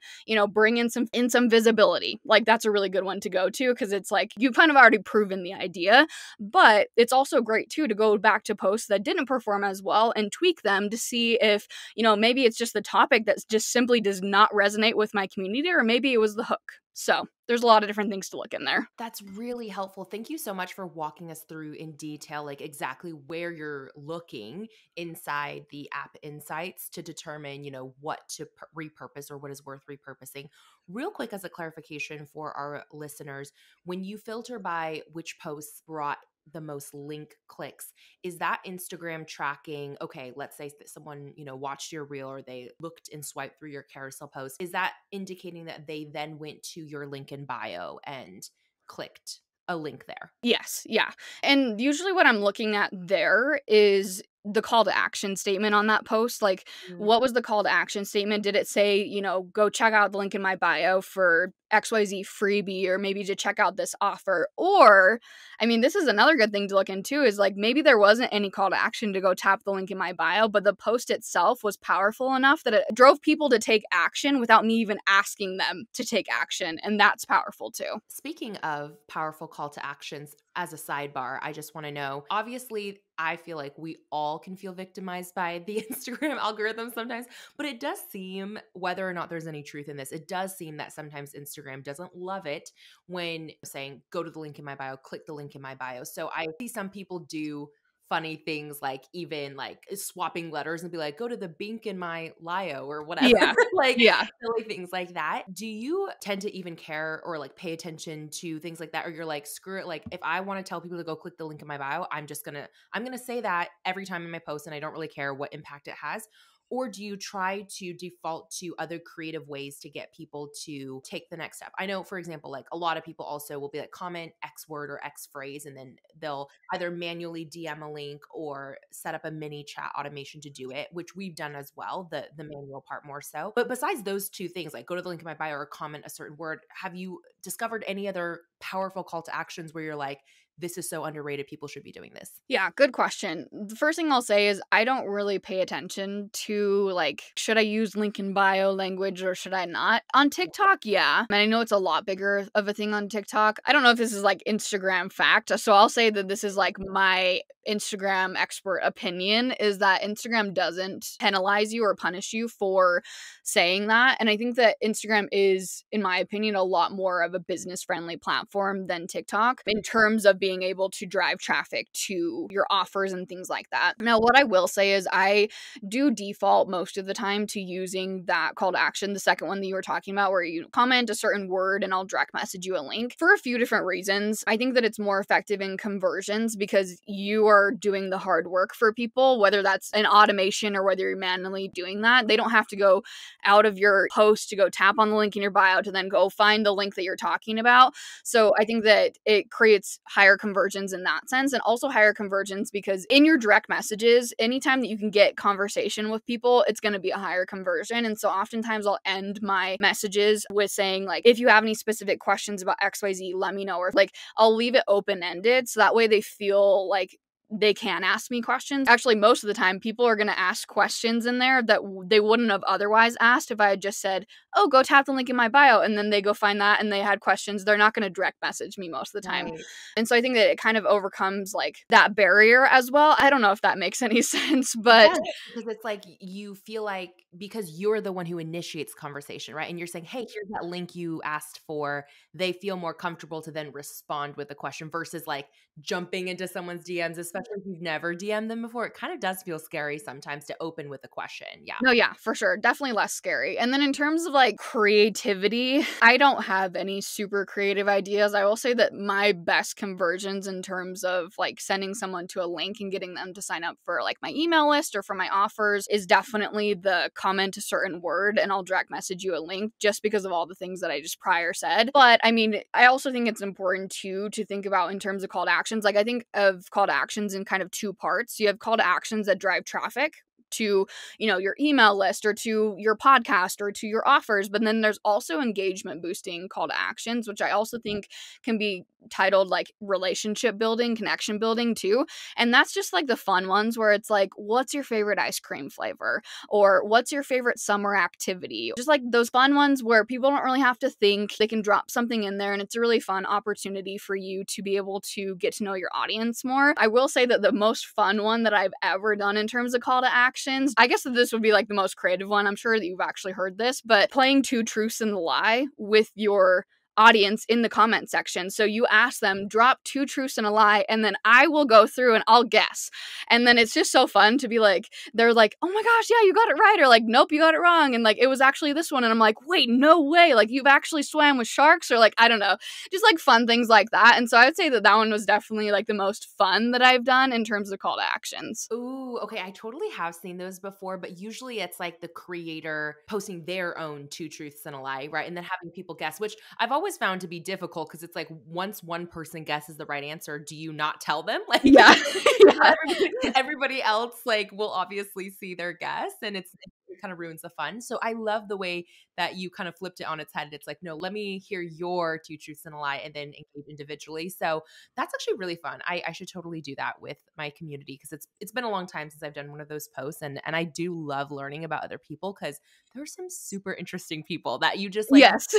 bring in some visibility. Like that's a really good one to go to, because it's like you've kind of already proven the idea, but it's also great too to go back to posts that didn't perform as well and tweak them to see if, maybe it's just the topic that just simply does not resonate with my community, or maybe it was the hook. So there's a lot of different things to look in there. That's really helpful. Thank you so much for walking us through in detail, like exactly where you're looking inside the app insights to determine, what to repurpose or what is worth repurposing. Real quick, as a clarification for our listeners, when you filter by which posts brought the most link clicks, is that Instagram tracking, okay, let's say that someone, watched your reel or they looked and swiped through your carousel post, is that indicating that they then went to your link in bio and clicked a link there? Yes, yeah. And usually what I'm looking at there is the call to action statement on that post. Like, Mm. what was the call to action statement? Did it say, go check out the link in my bio for XYZ freebie, or maybe to check out this offer. Or, I mean, this is another good thing to look into, is like maybe there wasn't any call to action to go tap the link in my bio, but the post itself was powerful enough that it drove people to take action without me even asking them to take action. And that's powerful too. Speaking of powerful call to actions, as a sidebar, I just want to know, obviously, I feel like we all can feel victimized by the Instagram algorithm sometimes, but it does seem, whether or not there's any truth in this, it does seem that sometimes Instagram doesn't love it when saying, go to the link in my bio, click the link in my bio. So I see some people do funny things, like even like swapping letters and be like, go to the bink in my Lio or whatever, Yeah. like Yeah. silly things like that. Do you tend to even care or like pay attention to things like that? Or you're like, screw it. Like if I want to tell people to go click the link in my bio, I'm going to say that every time in my post and I don't really care what impact it has. Or do you try to default to other creative ways to get people to take the next step? I know, for example, like a lot of people also will be like, comment X word or X phrase, and then they'll either manually DM a link or set up a mini chat automation to do it, which we've done as well, the manual part more so. But besides those two things, like go to the link in my bio or comment a certain word, have you discovered any other powerful call to actions where you're like, this is so underrated, people should be doing this? Yeah, good question. The first thing I'll say is I don't really pay attention to like, should I use link in bio language or should I not? On TikTok, yeah. And I know it's a lot bigger of a thing on TikTok. I don't know if this is like Instagram fact. So I'll say that this is like my Instagram expert opinion, is that Instagram doesn't penalize you or punish you for saying that. And I think that Instagram is, in my opinion, a lot more of a business friendly platform than TikTok in terms of being able to drive traffic to your offers and things like that. Now, what I will say is I do default most of the time to using that call to action, the second one that you were talking about, where you comment a certain word and I'll direct message you a link, for a few different reasons. I think that it's more effective in conversions because you are doing the hard work for people, whether that's an automation or whether you're manually doing that. They don't have to go out of your post to go tap on the link in your bio to then go find the link that you're talking about. So I think that it creates higher conversions in that sense, and also higher conversions because in your direct messages, anytime that you can get conversation with people, it's going to be a higher conversion. And so oftentimes I'll end my messages with saying like, if you have any specific questions about XYZ, let me know. Or like I'll leave it open-ended so that way they feel like they can ask me questions. Actually, most of the time, people are going to ask questions in there that they wouldn't have otherwise asked if I had just said, oh, go tap the link in my bio, and then they go find that and they had questions. They're not going to direct message me most of the time. Right. And so I think that it kind of overcomes like that barrier as well. I don't know if that makes any sense, but Yes, because it's like you feel like, because you're the one who initiates conversation, right? And you're saying, hey, here's that link you asked for. They feel more comfortable to then respond with a question versus like jumping into someone's DMs, especially if you've never DM'd them before. It kind of does feel scary sometimes to open with a question. Yeah. no, yeah, for sure. Definitely less scary. And then in terms of like creativity, I don't have any super creative ideas. I will say that my best conversions in terms of like sending someone to a link and getting them to sign up for like my email list or for my offers is definitely the comment a certain word and I'll direct message you a link, just because of all the things that I just prior said. But I mean, I also think it's important too to think about in terms of call to actions. Like I think of call to actions in kind of two parts. You have call to actions that drive traffic to, you know, your email list or to your podcast or to your offers, but then there's also engagement boosting call to actions, which I also think can be titled like relationship building, connection building too. And that's just like the fun ones where it's like, what's your favorite ice cream flavor, or what's your favorite summer activity? Just like those fun ones where people don't really have to think, they can drop something in there and it's a really fun opportunity for you to be able to get to know your audience more. I will say that the most fun one that I've ever done in terms of call to actions, I guess that this would be like the most creative one. I'm sure that you've actually heard this, but playing two truths and a lie with your audience in the comment section. So you ask them, drop two truths and a lie, and then I will go through and I'll guess. And then it's just so fun to be like, they're like, oh my gosh, yeah, you got it right. Or like, nope, you got it wrong. And like, it was actually this one. And I'm like, wait, no way. Like, you've actually swam with sharks, or like, I don't know, just like fun things like that. And so I would say that that one was definitely like the most fun that I've done in terms of call to actions. Ooh, okay. I totally have seen those before, but usually it's like the creator posting their own two truths and a lie, right? And then having people guess, which I've always found to be difficult because it's like once one person guesses the right answer, do you not tell them? Like, Yeah. Yeah. everybody else like will obviously see their guess, and it kind of ruins the fun. So I love the way that you kind of flipped it on its head. It's like, no, let me hear your two truths and a lie and then engage individually. So that's actually really fun. I should totally do that with my community because it's been a long time since I've done one of those posts. And I do love learning about other people because there's some super interesting people that you just like Yes.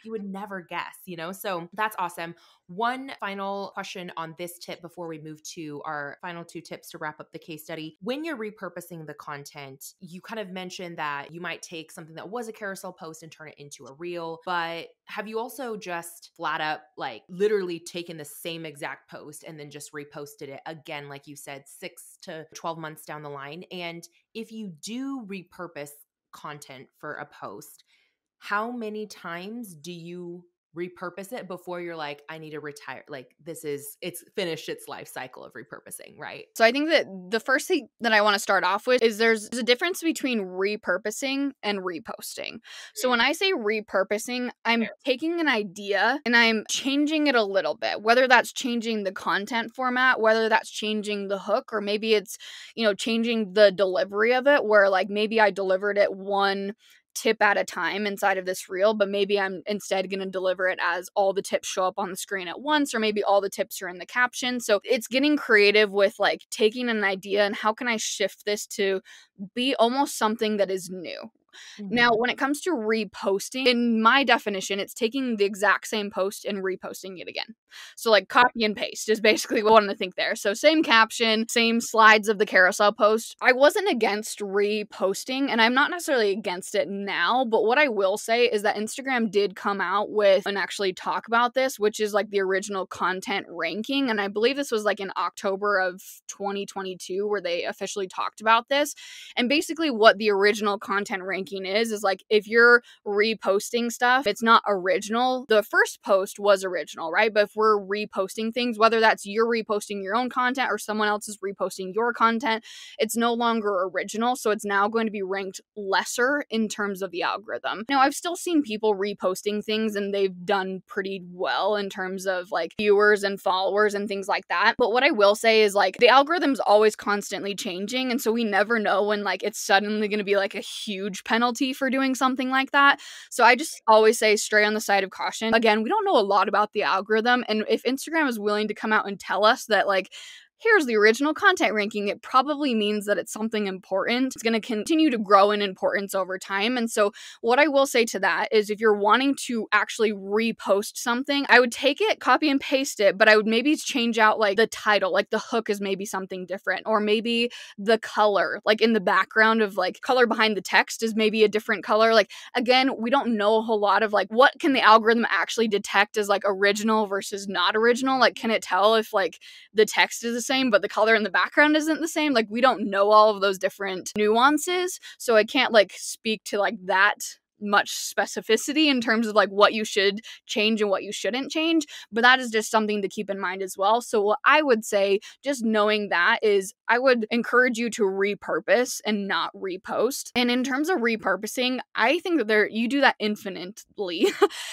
you would never guess, you know? So that's awesome. One final question on this tip before we move to our final two tips to wrap up the case study. When you're repurposing the content, you kind of mentioned that you might take something that was a carousel post and turn it into a reel, but have you also just flat up, like literally taken the same exact post and then just reposted it again, like you said, 6 to 12 months down the line? And if you do repurpose content for a post, how many times do you repurpose it before you're like, I need to retire? Like it's finished its life cycle of repurposing, right? So I think that the first thing that I want to start off with is there's a difference between repurposing and reposting. So when I say repurposing, I'm Fair. taking an idea and I'm changing it a little bit, whether that's changing the content format, whether that's changing the hook, or maybe it's, changing the delivery of it, where like maybe I delivered it one tip at a time inside of this reel, but maybe I'm instead going to deliver it as all the tips show up on the screen at once, or maybe all the tips are in the caption. So it's getting creative with like taking an idea and how can I shift this to be almost something that is new. Now, Mhm. when it comes to reposting, in my definition, it's taking the exact same post and reposting it again. So, like, copy and paste is basically what I want to think there. So, same caption, same slides of the carousel post. I wasn't against reposting, and I'm not necessarily against it now, but what I will say is that Instagram did come out with and actually talk about this, which is like the original content ranking. And I believe this was like in October of 2022 where they officially talked about this. And basically, what the original content ranking is like if you're reposting stuff, it's not original. The first post was original, right? But if we're reposting things, whether that's you're reposting your own content or someone else is reposting your content, it's no longer original. So it's now going to be ranked lesser in terms of the algorithm. Now, I've still seen people reposting things and they've done pretty well in terms of like viewers and followers and things like that. But what I will say is like the algorithm's always constantly changing. And so we never know when like it's suddenly going to be like a huge penalty for doing something like that. So I just always say stray on the side of caution. Again, we don't know a lot about the algorithm. And if Instagram is willing to come out and tell us that like, here's the original content ranking, it probably means that it's something important. It's going to continue to grow in importance over time. And so what I will say to that is if you're wanting to actually repost something, I would take it, copy and paste it, but I would maybe change out like the title, like the hook is maybe something different, or maybe the color, like in the background of like color behind the text is maybe a different color. Like, again, we don't know a whole lot of like what can the algorithm actually detect as like original versus not original. Like, can it tell if like the text is the same but the color in the background isn't the same? Like, we don't know all of those different nuances, so I can't like speak to like that much specificity in terms of like what you should change and what you shouldn't change, but that is just something to keep in mind as well. So what I would say, just knowing that, is I would encourage you to repurpose and not repost. And in terms of repurposing, I think that you do that infinitely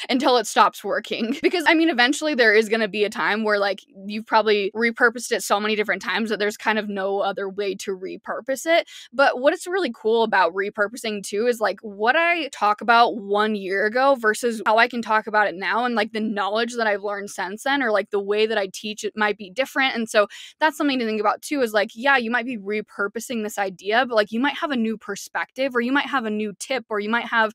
until it stops working, because I mean eventually there is going to be a time where like you've probably repurposed it so many different times that there's kind of no other way to repurpose it. But what is really cool about repurposing too is like what I talk about 1 year ago versus how I can talk about it now, and like the knowledge that I've learned since then, or like the way that I teach it might be different. And so that's something to think about too, is like, yeah, you might be repurposing this idea, but like you might have a new perspective, or you might have a new tip, or you might have,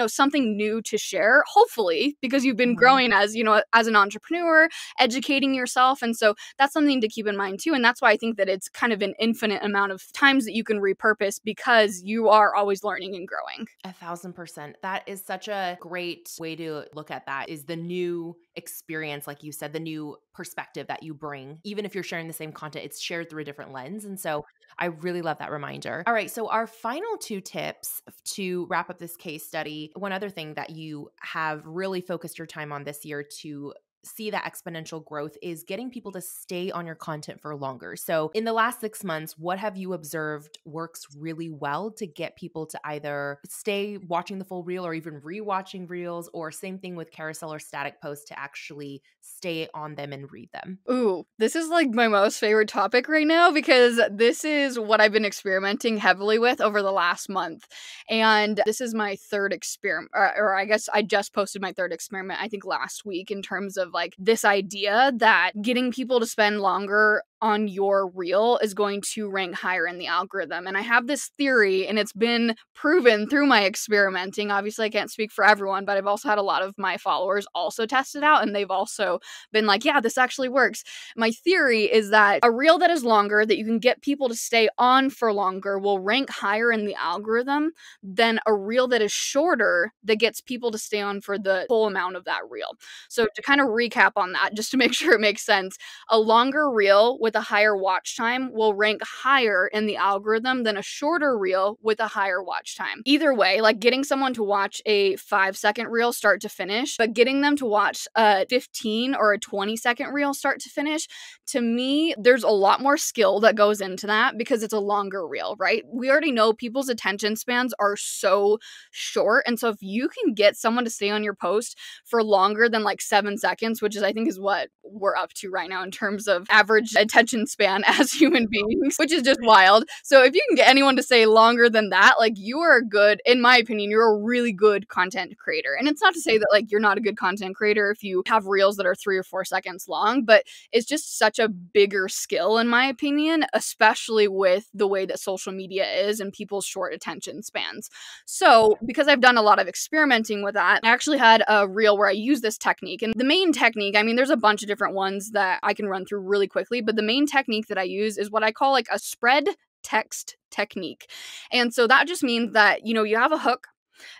something new to share, hopefully, because you've been Mhm. growing as, as an entrepreneur, educating yourself. And so that's something to keep in mind too. And that's why I think that it's kind of an infinite amount of times that you can repurpose, because you are always learning and growing. 1,000%. That is such a great way to look at that, is the new experience, like you said, the new perspective that you bring. Even if you're sharing the same content, it's shared through a different lens. And so I really love that reminder. All right. So our final two tips to wrap up this case study. One other thing that you have really focused your time on this year to see that exponential growth is getting people to stay on your content for longer. So, in the last 6 months, what have you observed works really well to get people to either stay watching the full reel or even rewatching reels, or same thing with carousel or static posts to actually stay on them and read them? Ooh, this is like my most favorite topic right now because this is what I've been experimenting heavily with over the last month. And this is my third experiment, or I guess I just posted my third experiment, I think last week, in terms of like this idea that getting people to spend longer on your reel is going to rank higher in the algorithm. And I have this theory, and it's been proven through my experimenting. Obviously, I can't speak for everyone, but I've also had a lot of my followers also test it out, and they've also been like, yeah, this actually works. My theory is that a reel that is longer, that you can get people to stay on for longer, will rank higher in the algorithm than a reel that is shorter that gets people to stay on for the full amount of that reel. So to kind of recap on that, just to make sure it makes sense, a longer reel with a higher watch time will rank higher in the algorithm than a shorter reel with a higher watch time. Either way, like getting someone to watch a 5-second reel start to finish, but getting them to watch a 15 or a 20-second reel start to finish, to me, there's a lot more skill that goes into that because it's a longer reel, right? We already know people's attention spans are so short. And so if you can get someone to stay on your post for longer than like 7 seconds, which is I think is what we're up to right now in terms of average attention span as human beings, which is just wild. So if you can get anyone to stay longer than that, like you are a good, in my opinion, you're a really good content creator. And it's not to say that like you're not a good content creator if you have reels that are 3 or 4 seconds long, but it's just such a bigger skill in my opinion, especially with the way that social media is and people's short attention spans. So because I've done a lot of experimenting with that, I actually had a reel where I use this technique. And the main technique, I mean, there's a bunch of different ones that I can run through really quickly, but the main technique that I use is what I call like a spread text technique. And so that just means that, you know, you have a hook.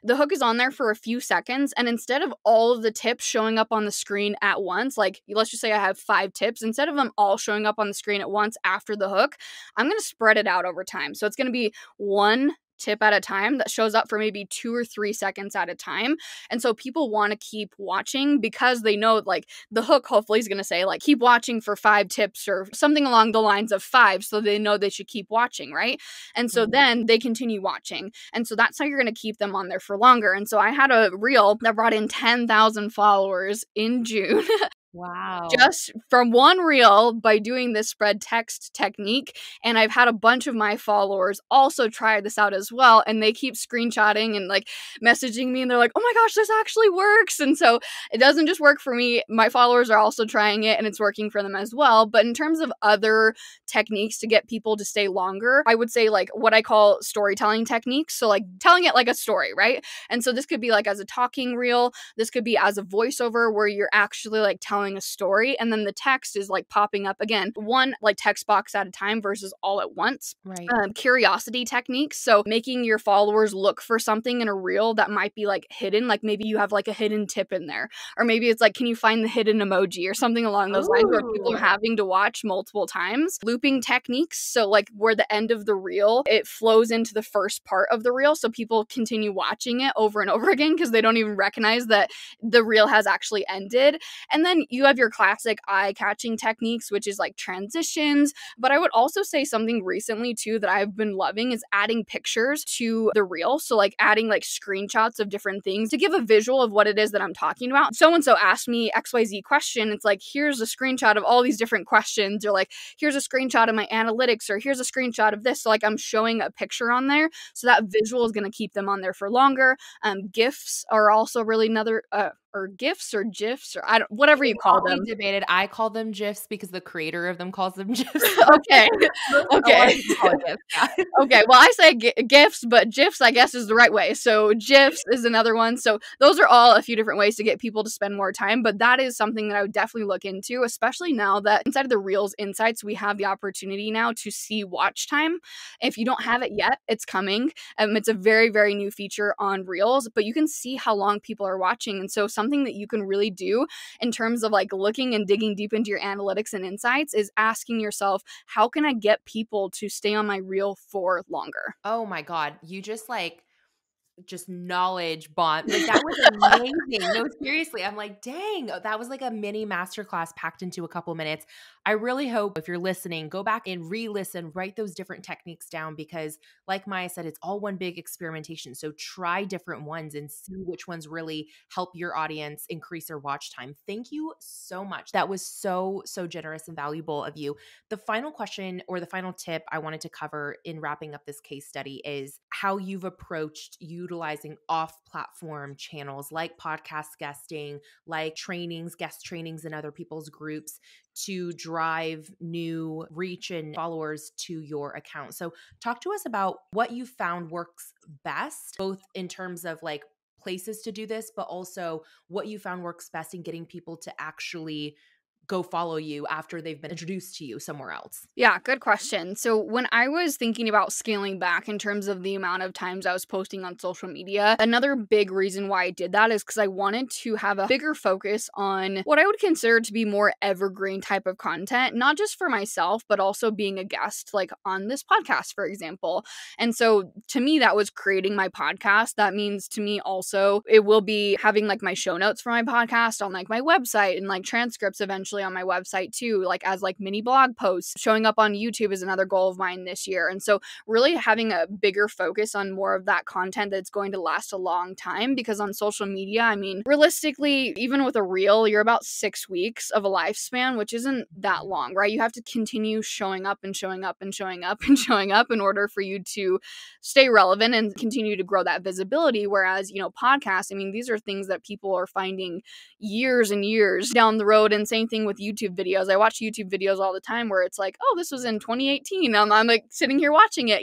The hook is on there for a few seconds, and instead of all of the tips showing up on the screen at once, like let's just say I have 5 tips, instead of them all showing up on the screen at once after the hook, I'm going to spread it out over time. So it's going to be one tip at a time that shows up for maybe 2 or 3 seconds at a time. And so people want to keep watching because they know like the hook hopefully is going to say like keep watching for 5 tips or something along the lines of 5, so they know they should keep watching, right? And so then they continue watching. And so that's how you're going to keep them on there for longer. And so I had a reel that brought in 10,000 followers in June Wow. just from one reel by doing this spread text technique. And I've had a bunch of my followers also try this out as well. And they keep screenshotting and like messaging me and they're like, oh my gosh, this actually works. And so it doesn't just work for me. My followers are also trying it and it's working for them as well. But in terms of other techniques to get people to stay longer, I would say like what I call storytelling techniques. So like telling it like a story, right? And so this could be like as a talking reel. This could be as a voiceover where you're actually like telling a story and then the text is like popping up again, one like text box at a time versus all at once. Right. Curiosity techniques. So making your followers look for something in a reel that might be like hidden, like maybe you have like a hidden tip in there, or maybe it's like, can you find the hidden emoji or something along those lines where people are having to watch multiple times. Looping techniques. So like where the end of the reel, it flows into the first part of the reel. So people continue watching it over and over again because they don't even recognize that the reel has actually ended. And then you have your classic eye-catching techniques, which is like transitions. But I would also say something recently too that I've been loving is adding pictures to the reel. So like adding like screenshots of different things to give a visual of what it is that I'm talking about. So-and-so asked me XYZ question. It's like, here's a screenshot of all these different questions, or like, here's a screenshot of my analytics, or here's a screenshot of this. So like I'm showing a picture on there. So that visual is going to keep them on there for longer. GIFs are also really another, or GIFs or GIFs or I don't, whatever you call them. Debated. I call them GIFs because the creator of them calls them GIFs. Okay. A lot of people call it GIFs. Yeah. Okay, well, I say GIFs, but GIFs, I guess, is the right way. So GIFs is another one. So those are all a few different ways to get people to spend more time. But that is something that I would definitely look into, especially now that inside of the Reels Insights, we have the opportunity now to see watch time. If you don't have it yet, it's coming. It's a very, very new feature on Reels, but you can see how long people are watching. And so something that you can really do in terms of like looking and digging deep into your analytics and insights is asking yourself, how can I get people to stay on my reel for longer? Oh my God. You just like just knowledge bomb. Like, that was amazing. No, seriously, I'm like, dang, that was like a mini masterclass packed into a couple minutes. I really hope if you're listening, go back and re-listen, write those different techniques down because like Maya said, it's all one big experimentation. So try different ones and see which ones really help your audience increase their watch time. Thank you so much. That was so, so generous and valuable of you. The final question or the final tip I wanted to cover in wrapping up this case study is how you've approached utilizing off platform channels like podcast guesting, like trainings, guest trainings in other people's groups to drive new reach and followers to your account. So, talk to us about what you found works best, both in terms of like places to do this, but also what you found works best in getting people to actually go follow you after they've been introduced to you somewhere else. Yeah, good question. So, when I was thinking about scaling back in terms of the amount of times I was posting on social media, another big reason why I did that is because I wanted to have a bigger focus on what I would consider to be more evergreen type of content, not just for myself, but also being a guest, like on this podcast, for example. And so, to me, that was creating my podcast. That means to me also, it will be having like my show notes for my podcast on like my website and like transcripts eventually on my website too, like as like mini blog posts. Showing up on YouTube is another goal of mine this year. And so really having a bigger focus on more of that content that's going to last a long time, because on social media, I mean, realistically, even with a reel, you're about 6 weeks of a lifespan, which isn't that long, right? You have to continue showing up and showing up and showing up and showing up in order for you to stay relevant and continue to grow that visibility. Whereas, podcasts, I mean, these are things that people are finding years and years down the road. And same thing with YouTube videos. I watch YouTube videos all the time where it's like, oh, this was in 2018. I'm like sitting here watching it,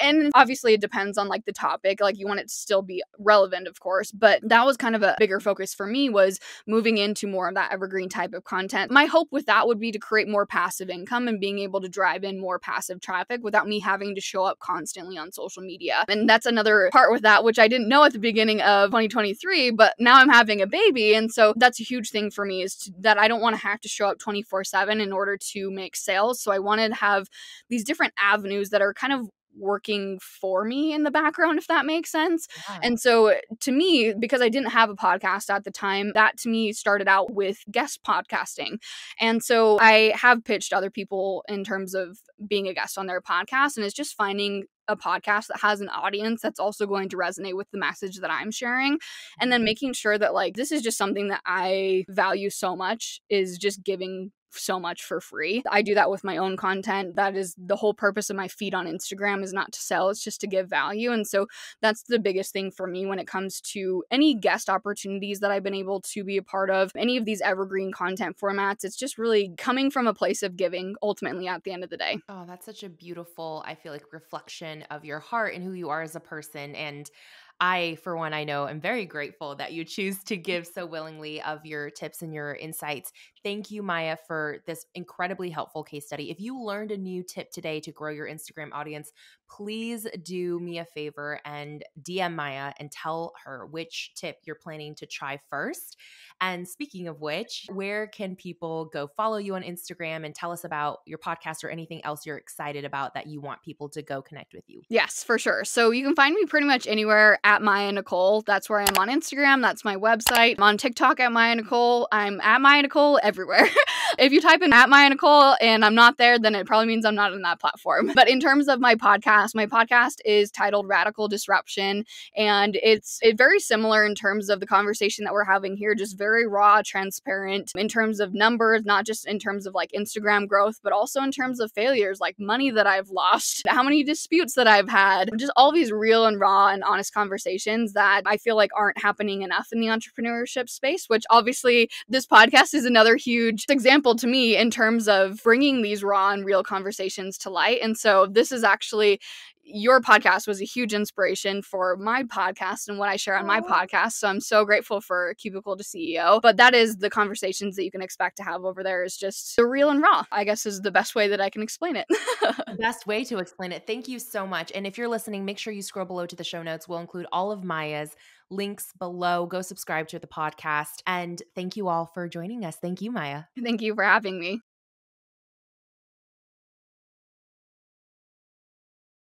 And obviously it depends on like the topic. Like you want it to still be relevant, of course. But that was kind of a bigger focus for me, was moving into more of that evergreen type of content. My hope with that would be to create more passive income and being able to drive in more passive traffic without me having to show up constantly on social media. And that's another part with that, which I didn't know at the beginning of 2023, but now I'm having a baby. And so that's a huge thing for me, is that I don't want to have to show up 24/7 in order to make sales. So I wanted to have these different avenues that are kind of working for me in the background, if that makes sense. Yeah. And so to me, because I didn't have a podcast at the time, that to me started out with guest podcasting. And so I have pitched other people in terms of being a guest on their podcast, and it's just finding a podcast that has an audience that's also going to resonate with the message that I'm sharing, and then making sure that like this is just something that I value so much, is just giving so much for free. I do that with my own content. That is the whole purpose of my feed on Instagram, is not to sell, it's just to give value. And so that's the biggest thing for me when it comes to any guest opportunities that I've been able to be a part of, any of these evergreen content formats. It's just really coming from a place of giving ultimately at the end of the day. Oh, that's such a beautiful, I feel like, reflection of your heart and who you are as a person. And I, for one, I know am very grateful that you choose to give so willingly of your tips and your insights. Thank you, Maya, for this incredibly helpful case study. If you learned a new tip today to grow your Instagram audience, please do me a favor and DM Maya and tell her which tip you're planning to try first. And speaking of which, where can people go follow you on Instagram and tell us about your podcast or anything else you're excited about that you want people to go connect with you? Yes, for sure. So you can find me pretty much anywhere at Maya Nicole. That's where I am on Instagram. That's my website. I'm on TikTok at Maya Nicole. I'm at Maya Nicole everywhere. If you type in at Maya Nicole and I'm not there, then it probably means I'm not on that platform. But in terms of my podcast is titled Radical Disruption. And it's very similar in terms of the conversation that we're having here, just very raw, transparent in terms of numbers, not just in terms of like Instagram growth, but also in terms of failures, like money that I've lost, how many disputes that I've had, just all these real and raw and honest conversations that I feel like aren't happening enough in the entrepreneurship space, which obviously this podcast is another huge example to me in terms of bringing these raw and real conversations to light. And so this is actually, your podcast was a huge inspiration for my podcast and what I share on my podcast. So I'm so grateful for Cubicle to CEO. But that is the conversations that you can expect to have over there, is just the real and raw, I guess, is the best way that I can explain it. The best way to explain it. Thank you so much. And if you're listening, make sure you scroll below to the show notes. We'll include all of Maya's links below. Go subscribe to the podcast. And thank you all for joining us. Thank you, Maya. Thank you for having me.